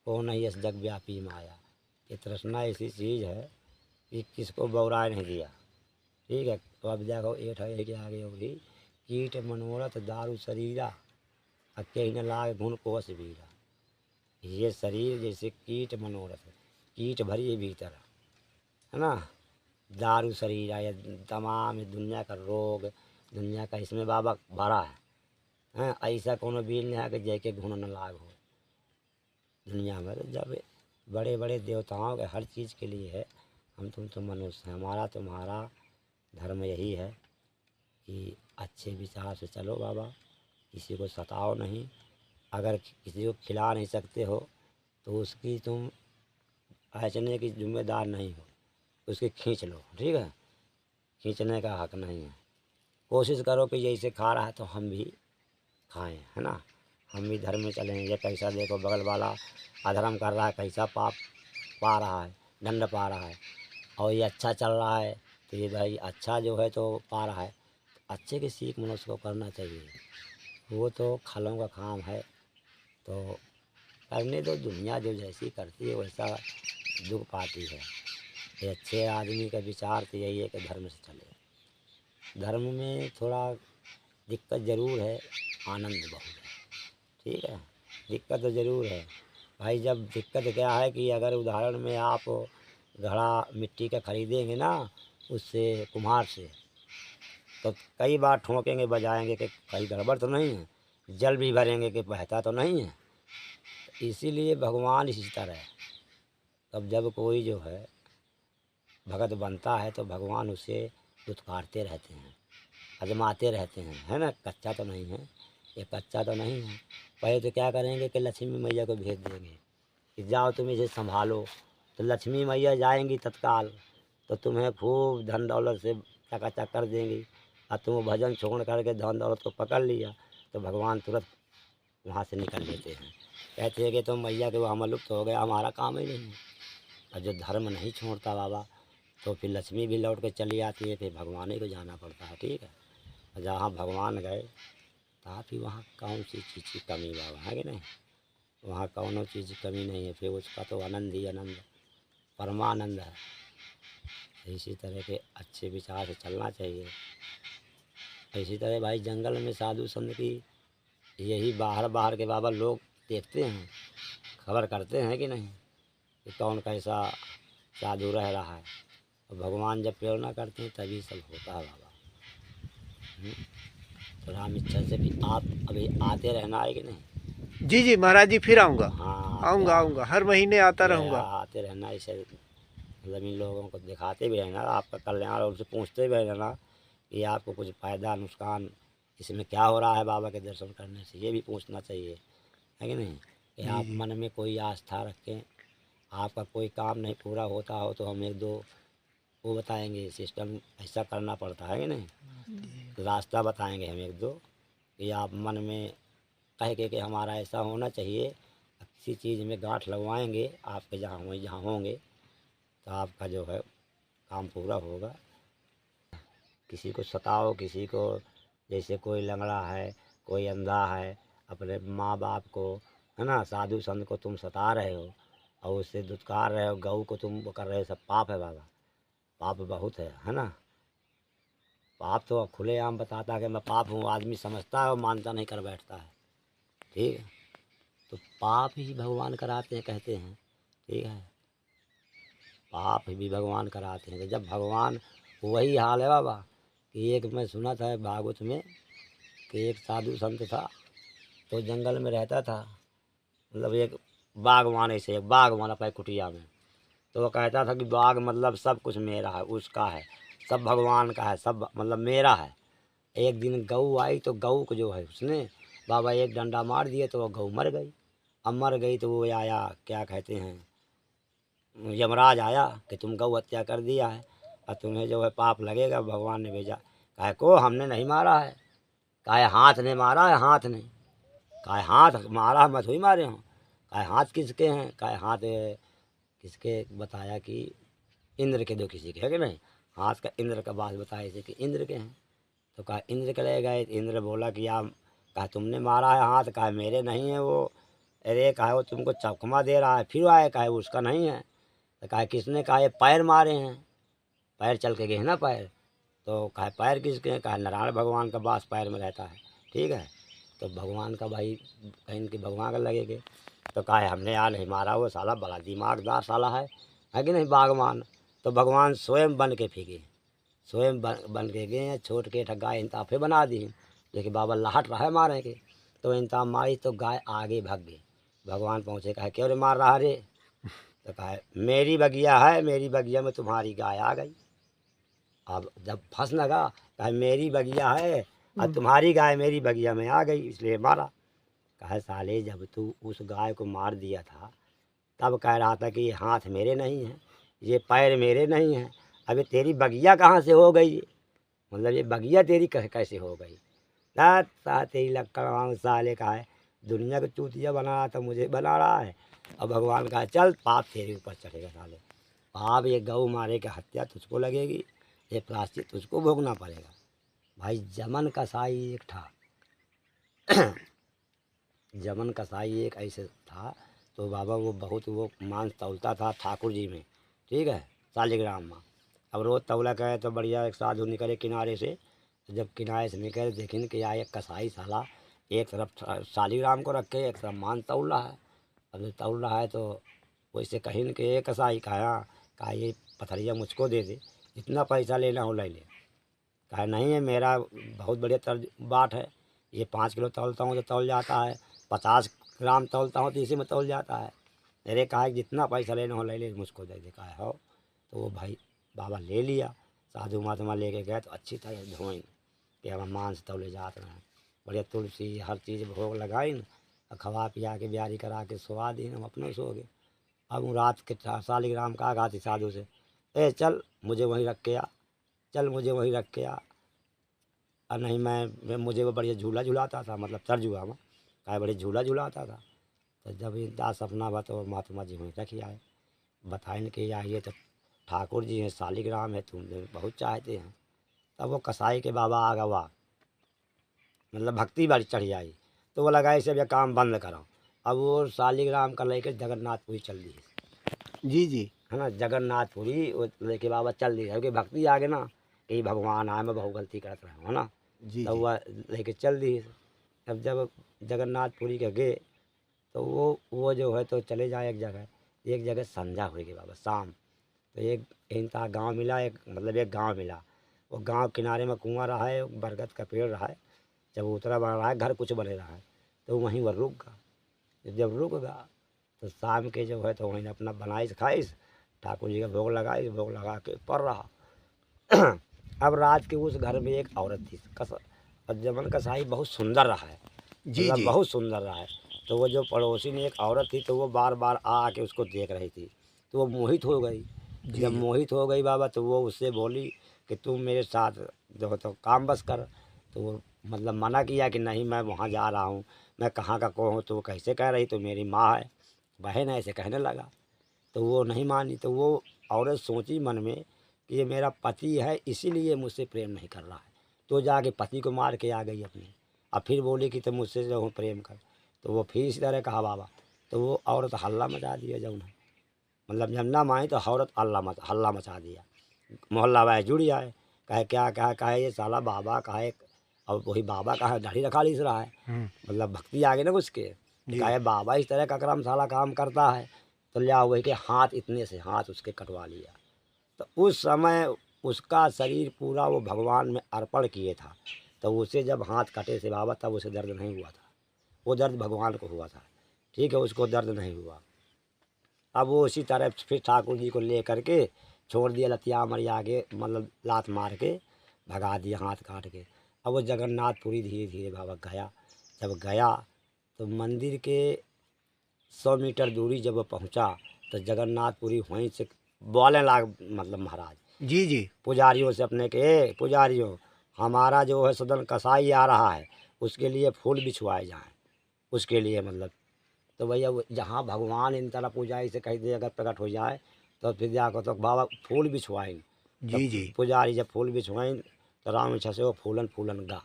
B: कौन है इस जग व्यापी माया। ये तृष्णा ऐसी चीज़ है कि किसको बौराए नहीं दिया, ठीक है। तो अब देखो एठ है के आगे होगी, कीट मनोरथ दारू शरीरा, अके न लाग गुण कोस बीरा। ये शरीर जैसे कीट मनोरथ, कीट भरी है भीतर, है ना, दारू शरीर या तमाम दुनिया का रोग, दुनिया का इसमें बाबा भरा है, हैं। ऐसा कोनो बीर नहीं है कि जय के गुण न लाग हो दुनिया में। तो जब बड़े बड़े देवताओं के हर चीज़ के लिए है, हम तुम तो मनुष्य हैं, हमारा तुम्हारा धर्म यही है कि अच्छे विचार से चलो बाबा, किसी को सताओ नहीं। अगर किसी को खिला नहीं सकते हो तो उसकी तुम ऐसने की जिम्मेदार नहीं हो, उसकी खींच लो, ठीक है, खींचने का हक नहीं है। कोशिश करो कि जैसे खा रहा है तो हम भी खाएं, है ना, हम भी धर्म में चलेंगे। कैसा देखो बगल वाला अधर्म कर रहा है, कैसा पाप पा रहा है, दंड पा रहा है, और ये अच्छा चल रहा है तो ये भाई अच्छा जो है तो पा रहा है। अच्छे की सीख मनुष्य को करना चाहिए, वो तो खलों का काम है, तो करने दो, दुनिया जो जैसी करती है वैसा दुख पाती है। ये अच्छे आदमी का विचार तो यही है कि धर्म से चले। धर्म में थोड़ा दिक्कत ज़रूर है, आनंद बहुत है, ठीक है। दिक्कत तो ज़रूर है भाई। जब दिक्कत क्या है कि अगर उदाहरण में आप घड़ा मिट्टी का खरीदेंगे ना उससे कुम्हार से, तो कई बार ठोकेंगे बजाएंगे कि कहीं गड़बड़ तो नहीं है, जल भी भरेंगे कि बहता तो नहीं है। इसीलिए भगवान इसी तरह है। तब जब कोई जो है भगत बनता है तो भगवान उसे उत्कारते रहते हैं, आजमाते रहते हैं, है ना, कच्चा तो नहीं है, ये कच्चा तो नहीं है। पहले तो क्या करेंगे कि लक्ष्मी मैया को भेज देंगे कि जाओ तुम इसे संभालो, तो लक्ष्मी मैया जाएंगी तत्काल, तो तुम्हें खूब धन दौलत से चकाचक कर देंगी। और तुम भजन छोड़ करके धन दौलत को पकड़ लिया तो भगवान तुरंत वहाँ से निकल लेते हैं, कहते हैं कि तुम मैया के वहाँ लुप्त हो गया, हमारा काम ही नहीं है। और जो धर्म नहीं छोड़ता बाबा तो फिर लक्ष्मी भी लौट के चली आती है, फिर भगवान ही को जाना पड़ता है, ठीक है। और जहाँ भगवान गए तो फिर वहाँ कौन सी चीज़ की कमी बाबा, है कि नहीं, वहाँ कौनों चीज़ की कमी नहीं है, फिर उसका तो आनंद ही आनंद, परमानंद है। इसी तरह के अच्छे विचार से चलना चाहिए। इसी तरह भाई जंगल में साधु संत की यही बाहर बाहर के बाबा लोग देखते हैं, खबर करते हैं कि नहीं कि कौन कैसा साधु रह रहा है। और भगवान जब प्रेरणा करते हैं तभी सब होता है बाबा। तो राम इच्छा से भी आप अभी आते रहना है कि नहीं?
A: जी जी महाराज जी, फिर आऊँगा।
B: हाँ
A: आऊँगा आऊँगा, हर महीने आता रहूँगा।
B: आते रहना। इसे मतलब इन लोगों को दिखाते भी रहना, आपका कल्याण, और उनसे पूछते भी रहना कि आपको कुछ फ़ायदा नुकसान इसमें क्या हो रहा है बाबा के दर्शन करने से, ये भी पूछना चाहिए, है कि नहीं? कि आप मन में कोई आस्था रखें, आपका कोई काम नहीं पूरा होता हो तो हम एक दो वो बताएंगे, सिस्टम ऐसा करना पड़ता है कि नहीं, रास्ता बताएंगे हम एक दो कि आप मन में कह के कि हमारा ऐसा होना चाहिए, किसी चीज़ में गांठ लगवाएंगे आपके जहाँ होंगे तो आपका जो है काम पूरा होगा। किसी को सताओ, किसी को, जैसे कोई लंगड़ा है, कोई अंधा है, अपने माँ बाप को, है ना, साधु संत को तुम सता रहे हो और उससे दुत्कार रहे हो, गऊ को तुम वो कर रहे हो, सब पाप है बाबा, पाप बहुत है ना। पाप तो खुलेआम बताता है कि मैं पाप हूँ, आदमी समझता है और मानता नहीं, कर बैठता है, ठीक है। तो पाप ही भगवान कराते हैं, कहते हैं, ठीक है, पाप भी भगवान कराते हैं। तो जब भगवान, वही हाल है बाबा कि एक मैं सुना था भागवत में कि एक साधु संत था तो जंगल में रहता था, मतलब एक बागवान, ऐसे एक बागवान अपने कुटिया में। तो वो कहता था कि बाग मतलब सब कुछ मेरा है, उसका है, सब भगवान का है, सब मतलब मेरा है। एक दिन गऊ आई तो गऊ को जो है उसने बाबा एक डंडा मार दिया तो वो गऊ मर गई। अब मर गई तो वो आया, क्या कहते हैं, यमराज आया कि तुम गौ हत्या कर दिया है और तुम्हें जो है पाप लगेगा। भगवान ने भेजा, कहे को हमने नहीं मारा है, कहे हाथ ने मारा है, हाथ ने, कहे हाथ मारा मैं थोड़ी मारे हूँ, कहे हाथ किसके हैं, कहे हाथ किसके, बताया कि इंद्र के, दो किसी के है कि नहीं, हाथ का इंद्र का बात बताया इसे कि इंद्र के हैं। तो कहा इंद्र के ले गए, इंद्र बोला कि आप, कहा तुमने मारा है हाथ, कहा मेरे नहीं है वो, अरे कहा वो तुमको चकमा दे रहा है, फिर आए कहा उसका नहीं है। तो कहा किसने, कहा ये पैर मारे हैं, पैर चल के गए ना पैर, तो कहा पैर किसके हैं, कहा नारायण भगवान का वास पैर में रहता है, ठीक है। तो भगवान का भाई कहीं के भगवान का लगेगे, तो कहा हमने यार नहीं मारा, वो साला बड़ा दिमागदार साला है कि नहीं, बागवान। तो भगवान स्वयं बन के फेंके, स्वयं बन के गए, छोट के गाय इंताफे बना दी, लेकिन बाबा लाहट रहा है मारे के, तो इंताफ मारी तो गाय आगे भाग गई। भगवान पहुँचे, कहा क्यों रे मार रहा रे, तो कहा मेरी बगिया है, मेरी बगिया में तुम्हारी गाय आ गई। अब जब फंस लगा, कहा मेरी बगिया है और तुम्हारी गाय मेरी बगिया में आ गई इसलिए मारा। कहा साले जब तू उस गाय को मार दिया था तब कह रहा था कि ये हाथ मेरे नहीं हैं, ये पैर मेरे नहीं हैं, अबे तेरी बगिया कहाँ से हो गई, मतलब ये बगिया तेरी कैसे हो गई। रात तेरी लक्कड़ साले का है, दुनिया को चूतिया बना रहा था, मुझे बना रहा है। और भगवान कहा चल पाप तेरे ऊपर चढ़ेगा साले, पाप ये गऊ मारे की हत्या तुझको लगेगी, ये प्रायश्चित तुझको भोगना पड़ेगा। भाई जमन कसाई एक था जमन कसाई एक ऐसे था, तो बाबा वो बहुत वो मांस तौलता था ठाकुर जी में, ठीक है, शालिग्राम में। अब रोज़ तौला करे तो बढ़िया एक साधु निकले किनारे से, तो जब किनारे से निकले देखें कि यहाँ एक कसाई साला एक तरफ शालिग्राम को रख के एक तरफ मांस तौल रहा है। अब जब तौल रहा है तो वैसे कहीं कि एक कसाई कहा ये पथरिया मुझको दे दे, जितना पैसा लेना हो ले ले। कहा नहीं है, मेरा बहुत बढ़िया तर्ज बाट है, ये 5 किलो तौलता हूँ तो तौल जाता है, 50 ग्राम तौलता हूँ तो इसी में तौल जाता है। मेरे कहा जितना पैसा लेना हो ले ले, मुझको दे दे। कहा हो, तो वो भाई बाबा ले लिया, साधु महात्मा लेके गए तो अच्छी तरह धोई कि हम मांस तौले जाते हैं, बढ़िया तुलसी हर चीज़ भोग लगाई न, और खवा पिया के ब्यारी करा के सुवा दी, हम अपने सो गए। अब रात के 40 ग्राम कहा थी साधु से, ए चल मुझे वहीं रख के आ, चल मुझे वहीं रख के आ। और नहीं मैं मुझे वो बढ़िया झूला झुलाता था, मतलब तर्जुआ में कहा बड़े झूला झुलाता था। तो जब इनका सपना हुआ तो महात्मा जी वहीं रखी आए, बताएं कि आइए तो ठाकुर जी हैं, शालिग्राम है, तुम बहुत चाहते हैं। तब वो कसाई के बाबा आ गवा, मतलब भक्ति बारी चढ़ आई, तो वो लगा इसे भी काम बंद करो। अब वो शालिग्राम का लेकर जगन्नाथपुरी चल दी,
A: जी जी।
B: है ना, जगन्नाथपुरी वो लेके बाबा चल दिए, क्योंकि भक्ति आ गई ना कि भगवान आए, मैं बहुत गलती करत रहा हूँ, है ना।
A: जी
B: तब
A: जी।
B: वह लेके चल दिए। अब जब जगन्नाथपुरी के गए तो वो जो है तो चले जाए एक जगह संध्या हुई गई बाबा शाम। तो एक इनका गांव मिला, एक मतलब एक गांव मिला। वो गांव किनारे में कुआं रहा है, बरगद का पेड़ रहा है। जब उतरा बन रहा है, घर कुछ बने रहा है, तो वहीं वह रुक गया। जब रुक गया तो शाम के जो है तो वहीं अपना बनाइस खाइस, ठाकुर जी का भोग लगाइस, भोग लगा के पड़ रहा। अब रात के उस घर में एक औरत थी और जमन कसाई बहुत सुंदर रहा है,
A: जी
B: मतलब
A: जी।
B: बहुत सुंदर रहा है। तो वो जो पड़ोसी ने एक औरत थी, तो वो बार बार आके उसको देख रही थी, तो वो मोहित हो गई। तो
A: जी
B: जब
A: जी।
B: मोहित हो गई बाबा, तो वो उससे बोली कि तुम मेरे साथ जो है तो काम बस कर। तो वो मतलब मना किया कि नहीं, मैं वहाँ जा रहा हूँ, मैं कहाँ का कौन हूँ। तो वो कैसे कह रही, तो मेरी माँ है, बहन है, ऐसे कहने लगा। तो वो नहीं मानी। तो वो औरत सोची मन में कि ये मेरा पति है, इसीलिए मुझसे प्रेम नहीं कर रहा है। तो जाके पति को मार के आ गई अपने। अब फिर बोली कि तुम मुझसे जो हूँ प्रेम कर। तो वो फिर इसी तरह कहा बाबा। तो वो औरत हल्ला मचा दिया, जब ना मतलब जब ना मानी तो औरत हल्ला मचा दिया। मोहल्ला वाले जुड़ आए, कहे क्या क्या कहे ये साला बाबा कहे। अब वही बाबा कहा दाढ़ी रखा लीस रहा है, मतलब भक्ति आ गई ना उसके कि
A: जी
B: कहे बाबा इस तरह का करम साला काम करता है। तो लिया वही के हाथ, इतने से हाथ उसके कटवा लिया। तो उस समय उसका शरीर पूरा वो भगवान में अर्पण किए था। तो उसे जब हाथ कटे से बाबा, तब उसे दर्द नहीं हुआ था, वो दर्द भगवान को हुआ था। ठीक है, उसको दर्द नहीं हुआ। अब वो उसी तरह फिर ठाकुर जी को ले करके छोड़ दिया, लतिया मरिया के मतलब लात मार के भगा दिया हाथ काट के। अब वो जगन्नाथपुरी धीरे धीरे बाबा गया। जब गया तो मंदिर के 100 मीटर दूरी जब वो पहुँचा, तो जगन्नाथपुरी वहीं से बोलने लाग, मतलब महाराज
A: जी। जी
B: पुजारियों से अपने के, "ए पुजारियों, हमारा जो है सदन कसाई आ रहा है, उसके लिए फूल बिछवाए जाएं, उसके लिए मतलब।" तो भैया वो जहाँ भगवान इन तरह पुजारी से कह दिया अगर प्रकट हो जाए, तो फिर जाकर तो बाबा फूल बिछवाएं। तब
A: जी। जी
B: पुजारी जब फूल बिछवाएं तो राम इच्छा से वो फूलन फूलन गा।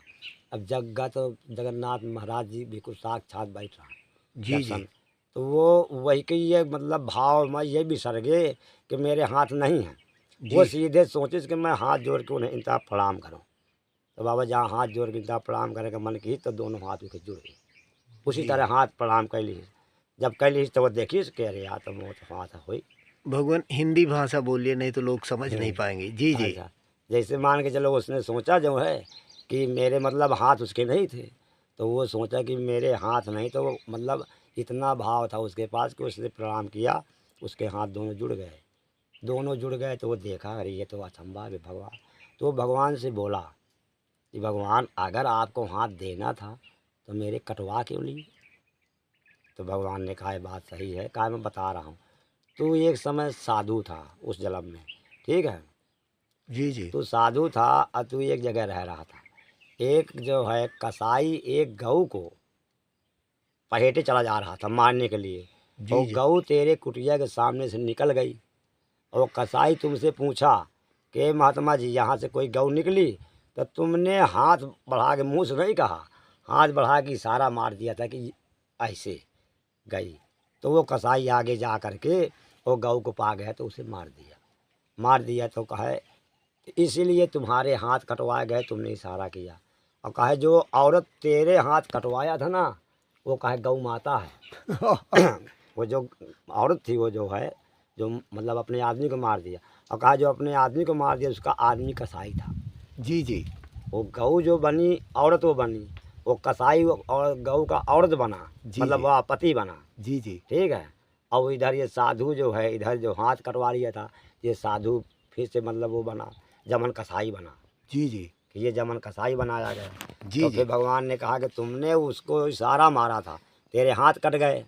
B: अब जग गा तो जगन्नाथ महाराज जी बिल्कुल साक्षात बैठ रहा
A: जी। जी
B: दर्शन। तो वो वही के ये मतलब भाव में ये बिसर गए कि मेरे हाथ नहीं हैं। वो
A: जी।
B: सीधे सोचे कि मैं हाथ जोड़ के उन्हें इनका प्रणाम करूं। तो बाबा जहाँ हाथ जोड़ के इनका प्रणाम करे का मन की, तो दोनों हाथ उनके जुड़ गए। उसी
A: जी।
B: तरह हाथ प्रणाम कैली। जब कैली तो वो देखी कह रहे यार, तो वो तो हाथ हुई।
A: भगवान हिंदी भाषा बोलिए, नहीं तो लोग समझ नहीं पाएंगे। जी जी।
B: अच्छा, जैसे मान के चलो उसने सोचा जो है कि मेरे मतलब हाथ उसके नहीं थे। तो वो सोचा कि मेरे हाथ नहीं, तो वो मतलब इतना भाव था उसके पास कि उसने प्रणाम किया, उसके हाथ दोनों जुड़ गए। दोनों जुड़ गए तो वो देखा, अरे ये तो अचंभा है भगवान। तो वो भगवान से बोला कि भगवान अगर आपको हाथ देना था तो मेरे कटवा क्यों लिए। तो भगवान ने कहा ये बात सही है, कहा मैं बता रहा हूँ। तो एक समय साधु था उस जन्म में, ठीक है।
A: जी जी।
B: तो साधु था और तू एक जगह रह रहा था। एक जो है कसाई एक गऊ को पहेटे चला जा रहा था मारने के लिए,
A: जी
B: और
A: जी।
B: गऊ तेरे कुटिया के सामने से निकल गई। और कसाई तुमसे पूछा कि महात्मा जी यहाँ से कोई गऊ निकली, तो तुमने हाथ बढ़ा के मुँह से नहीं कहा, हाथ बढ़ा के इशारा मार दिया था कि ऐसे गई। तो वो कसाई आगे जा कर के वो गऊ को पा गया, तो उसे मार दिया। तो कहे इसीलिए तुम्हारे हाथ कटवाए गए, तुमने इशारा किया। और कहे जो औरत तेरे हाथ कटवाया था ना, वो कहे गौ माता है। वो जो औरत थी वो जो है, जो मतलब अपने आदमी को मार दिया। और कहा जो अपने आदमी को मार दिया उसका आदमी कसाई था।
A: जी जी।
B: वो गऊ जो बनी औरत वो बनी, वो कसाई और गऊ का औरत बना,
A: जी
B: मतलब
A: जी।
B: वह पति बना।
A: जी जी।
B: ठीक है। और इधर ये साधु जो है, इधर जो हाथ कटवा लिया था, ये साधु फिर से मतलब वो बना, जमन कसाई बना।
A: जी जी।
B: कि ये जमन कसाई बनाया गया।
A: जी
B: तो
A: जी।
B: फिर भगवान ने कहा कि तुमने उसको इशारा मारा था, तेरे हाथ कट गए,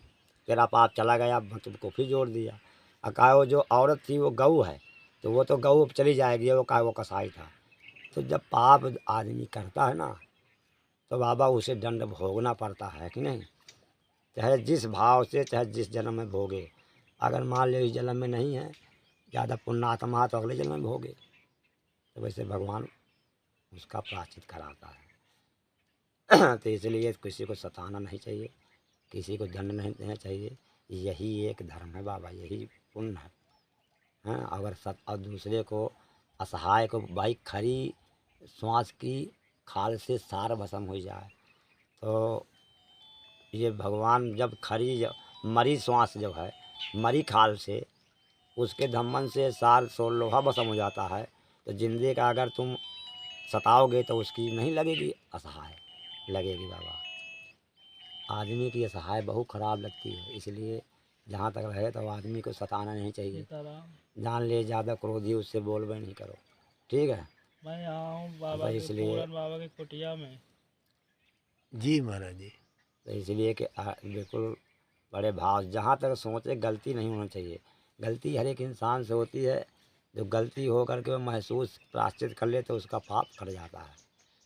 B: तेरा पाप चला गया, मैं तुमको फिर जोड़ दिया। और कहा वो जो औरत थी वो गऊ है, तो वो तो गऊ अब चली जाएगी, वो कहा वो कसाई था। तो जब पाप आदमी करता है ना, तो बाबा उसे दंड भोगना पड़ता है कि नहीं। चाहे जिस भाव से, चाहे जिस जन्म में भोगे। अगर मान लो इस जन्म में नहीं है, ज़्यादा पुण्यात्मा, तो अगले जन्म में भोगे। तो वैसे भगवान उसका प्रायश्चित कराता है। तो इसलिए किसी को सताना नहीं चाहिए, किसी को दंड नहीं देना चाहिए। यही एक धर्म है बाबा, यही पुण्य है। हैं। अगर और दूसरे को असहाय को भाई खरी श्वास की खाल से सार भस्म हो जाए, तो ये भगवान जब मरी श्वास जब है, मरी खाल से उसके धम्मन से सार सोल लोहा भस्म हो जाता है, तो जिंदे का अगर तुम सताओगे तो उसकी नहीं लगेगी असहाय, लगेगी बाबा। आदमी की असहाय बहुत ख़राब लगती है, इसलिए जहाँ तक रहे तो आदमी को सताना नहीं चाहिए। जान ले ज़्यादा क्रोधी उससे बोल बे नहीं करो, ठीक है।
C: मैं यहाँ हूँ बाबा
B: तो
C: के
B: इसलिए
C: पूरन बाबा की कुटिया में।
A: जी महाराज जी।
B: तो इसलिए कि बिल्कुल बड़े भाव, जहाँ तक सोचे गलती नहीं होनी चाहिए। गलती हर एक इंसान से होती है, जो गलती हो करके वो महसूस प्रायश्चित कर ले तो उसका पाप कट जाता है,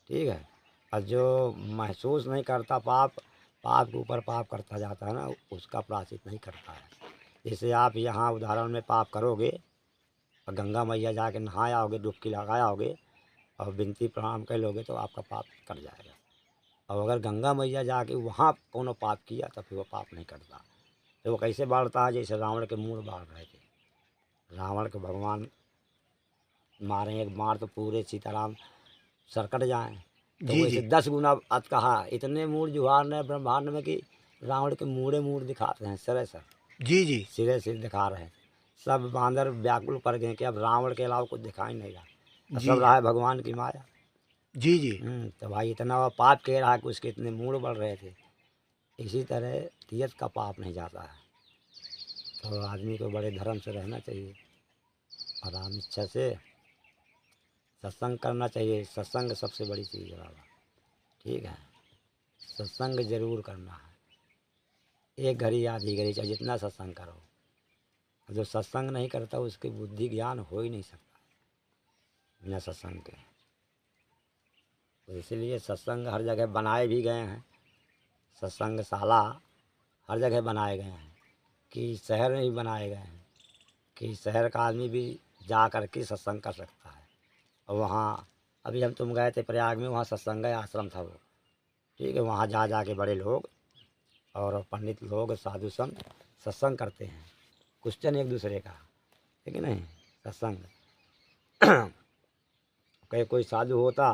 B: ठीक है। और जो महसूस नहीं करता पाप के ऊपर पाप करता जाता है ना, उसका प्रायश्चित नहीं करता है। जैसे आप यहाँ उदाहरण में पाप करोगे और गंगा मैया जाके नहाए आओगे, डुबकी लगाए आओगे और विनती प्रणाम कर लोगे तो आपका पाप कट जाएगा। और अगर गंगा मैया जाके वहाँ कोनो पाप किया तो फिर वो पाप नहीं करता। तो वो कैसे बाढ़ता है, जैसे रावण के मूड बाढ़ रहे थे। रावण के भगवान मारें एक मार तो पूरे सीताराम सरकट जाएं, तो
A: जी
B: वैसे
A: जी
B: 10 गुना अत कहा। इतने मूड जुहार ने ब्रह्मांड में कि रावण के मूड दिखाते हैं, सिरे सर
A: जी जी
B: सिरे सिर दिखा रहे हैं। सब बांदर व्याकुल पड़ गए कि अब रावण के अलावा कुछ दिखाई नहीं रहा, और
A: जी
B: सब रहा है भगवान की माया।
A: जी जी
B: तो भाई इतना वो पाप कह रहा है कि उसके इतने मूड बढ़ रहे थे। इसी तरह तीयथ का पाप नहीं जाता है। तो आदमी को बड़े धर्म से रहना चाहिए, आराम इच्छा से सत्संग करना चाहिए। सत्संग सबसे बड़ी चीज़ है बाबा, ठीक है। सत्संग जरूर करना है, एक घड़ी आधी घड़ी चाहे जितना सत्संग करो। जो सत्संग नहीं करता उसकी बुद्धि ज्ञान हो ही नहीं सकता बिना सत्संग के। तो इसलिए सत्संग हर जगह बनाए भी गए हैं, सत्संगशाला हर जगह बनाए गए हैं, कि शहर में भी बनाए गए हैं कि शहर का आदमी भी जा कर के सत्संग कर सकता है। और वहाँ अभी तुम गए थे प्रयाग में, वहाँ सत्संग आश्रम था वो, ठीक है। वहाँ जा के बड़े लोग और पंडित लोग साधु संत सत्संग करते हैं, क्वेश्चन एक दूसरे का, ठीक है नहीं सत्संग। कोई साधु होता,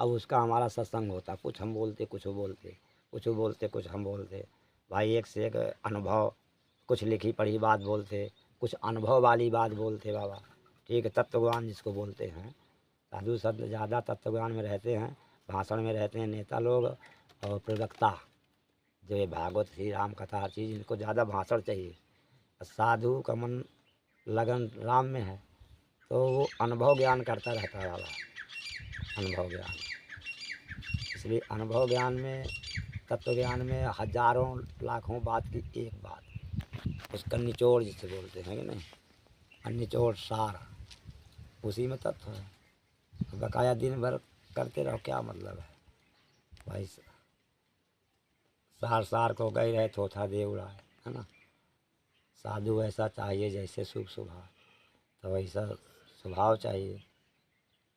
B: अब उसका हमारा सत्संग होता, कुछ हम बोलते कुछ वो बोलते, कुछ वो बोलते कुछ हम बोलते। भाई एक से एक अनुभव, कुछ लिखी पढ़ी बात बोलते, कुछ अनुभव वाली बात बोलते बाबा, ठीक है। तत्वज्ञान जिसको बोलते हैं, साधु शब्द ज़्यादा तत्वज्ञान में रहते हैं, भाषण में रहते हैं नेता लोग और प्रवक्ता, जो ये भागवत श्री राम कथा हर चीज़ इनको ज़्यादा भाषण चाहिए। साधु का मन लगन राम में है, तो वो अनुभव ज्ञान करता रहता है बाबा, अनुभव ज्ञान। इसलिए अनुभव ज्ञान में, तत्व ज्ञान में हजारों लाखों बात की एक बात, उसका निचोड़ जिसे बोलते हैं कि नहीं, निचोड़ सार, उसी में तत्व है। बकाया दिन भर करते रहो क्या मतलब है भाई। सार को गई रहे थोथा दे उड़ाए, है ना। साधु ऐसा चाहिए जैसे शुभ स्वभाव, तो वैसा स्वभाव चाहिए।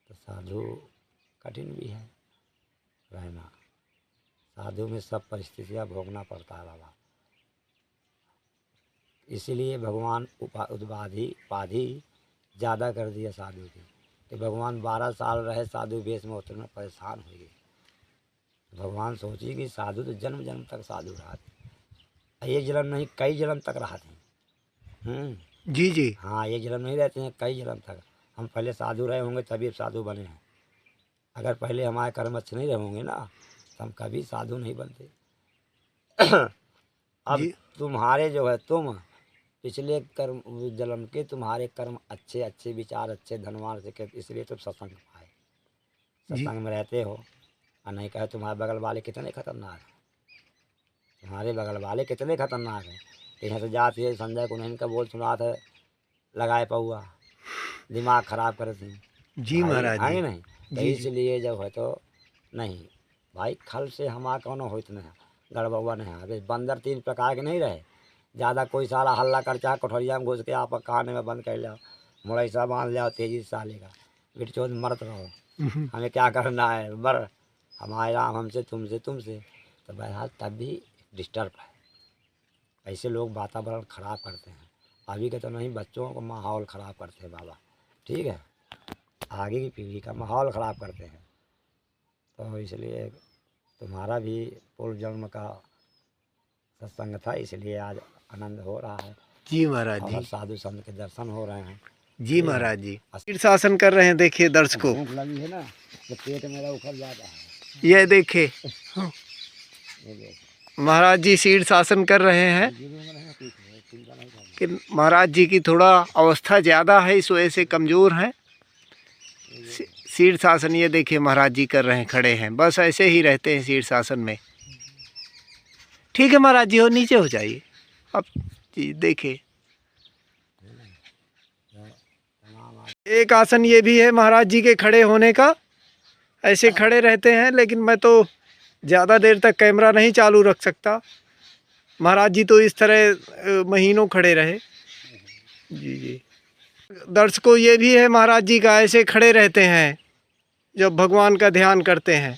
B: तो साधु कठिन भी है रहना, साधु में सब परिस्थितियाँ भोगना पड़ता है बाबा। इसीलिए भगवान उपाधि ज़्यादा कर दिया साधु की, कि भगवान 12 साल रहे साधु वेश में, उतने में परेशान हो गए। भगवान सोची कि साधु तो जन्म जन्म तक साधु रहा थे, एक जन्म नहीं कई जन्म तक रहा थे।
A: जी जी
B: हाँ, एक जन्म नहीं रहते हैं, कई जन्म तक। हम पहले साधु रहे होंगे तभी साधु बने हैं। अगर पहले हमारे कर्म अच्छे नहीं रहे होंगे ना, तो हम कभी साधु नहीं बनते। अब
A: जी
B: तुम्हारे जो है, तुम पिछले कर्म जन्म के तुम्हारे कर्म अच्छे, अच्छे विचार, अच्छे धनवान से, इसलिए तुम सत्संग पाए,
A: जी
B: सत्संग में रहते हो। और नहीं कहे तुम्हारे बगल वाले कितने खतरनाक हैं, तुम्हारे बगल वाले कितने खतरनाक हैं। यहाँ से जाती है संजय को नहीं का बोल सुना था, लगाए पौआ, दिमाग खराब कर दी
A: जी
B: भाई,
A: महाराज
B: है
A: जी।
B: कि नहीं। तो
A: जी जी
B: इसलिए जब है तो नहीं भाई, खल से हमारा कौन होत नहीं, गड़बड़ुआ नहीं है। अभी बंदर 3 प्रकार के नहीं रहे, ज़्यादा कोई साला हल्ला कर चाहे कोठरिया में घुस के आप खाने में बंद कर लो, मुड़ैसा बांध ले तेजी से साले का बिटचोद मरत रहो, हमें क्या करना है बर, हमारे राम हमसे तुमसे तुमसे। तो बहरहाल तब भी डिस्टर्ब है, ऐसे लोग वातावरण ख़राब करते हैं। अभी के तो नहीं, बच्चों को माहौल ख़राब करते हैं बाबा, ठीक है, आगे की पीढ़ी का माहौल ख़राब करते हैं। तो इसलिए तुम्हारा भी पूर्व जन्म का सत्संग था, इसलिए आज आनंद हो रहा है
A: जी महाराज
B: और
A: जी,
B: साधु संत के दर्शन हो रहे हैं।
A: जी महाराज जी शीर्षासन कर रहे हैं। देखिए दर्शकों,
B: भूख लगी है ना, तो पेट मेरा उखड़ जाता है।
A: ये देखे
B: ये देखो,
A: महाराज जी शीर्षासन कर रहे हैं
B: गिरूंगा नहीं, चिंता नहीं करना।
A: कि महाराज जी की थोड़ा अवस्था ज़्यादा है, इस वजह से कमज़ोर हैं। शीर्षासन ये देखिए महाराज जी कर रहे हैं, खड़े हैं, बस ऐसे ही रहते हैं शीर्षासन में। ठीक है महाराज जी, हो नीचे हो जाइए अब जी। देखिए एक आसन ये भी है महाराज जी के खड़े होने का, ऐसे खड़े रहते हैं, लेकिन मैं तो ज़्यादा देर तक कैमरा नहीं चालू रख सकता। महाराज जी तो इस तरह महीनों खड़े रहे। जी जी दर्शकों, ये भी है महाराज जी का, ऐसे खड़े रहते हैं जब भगवान का ध्यान करते हैं।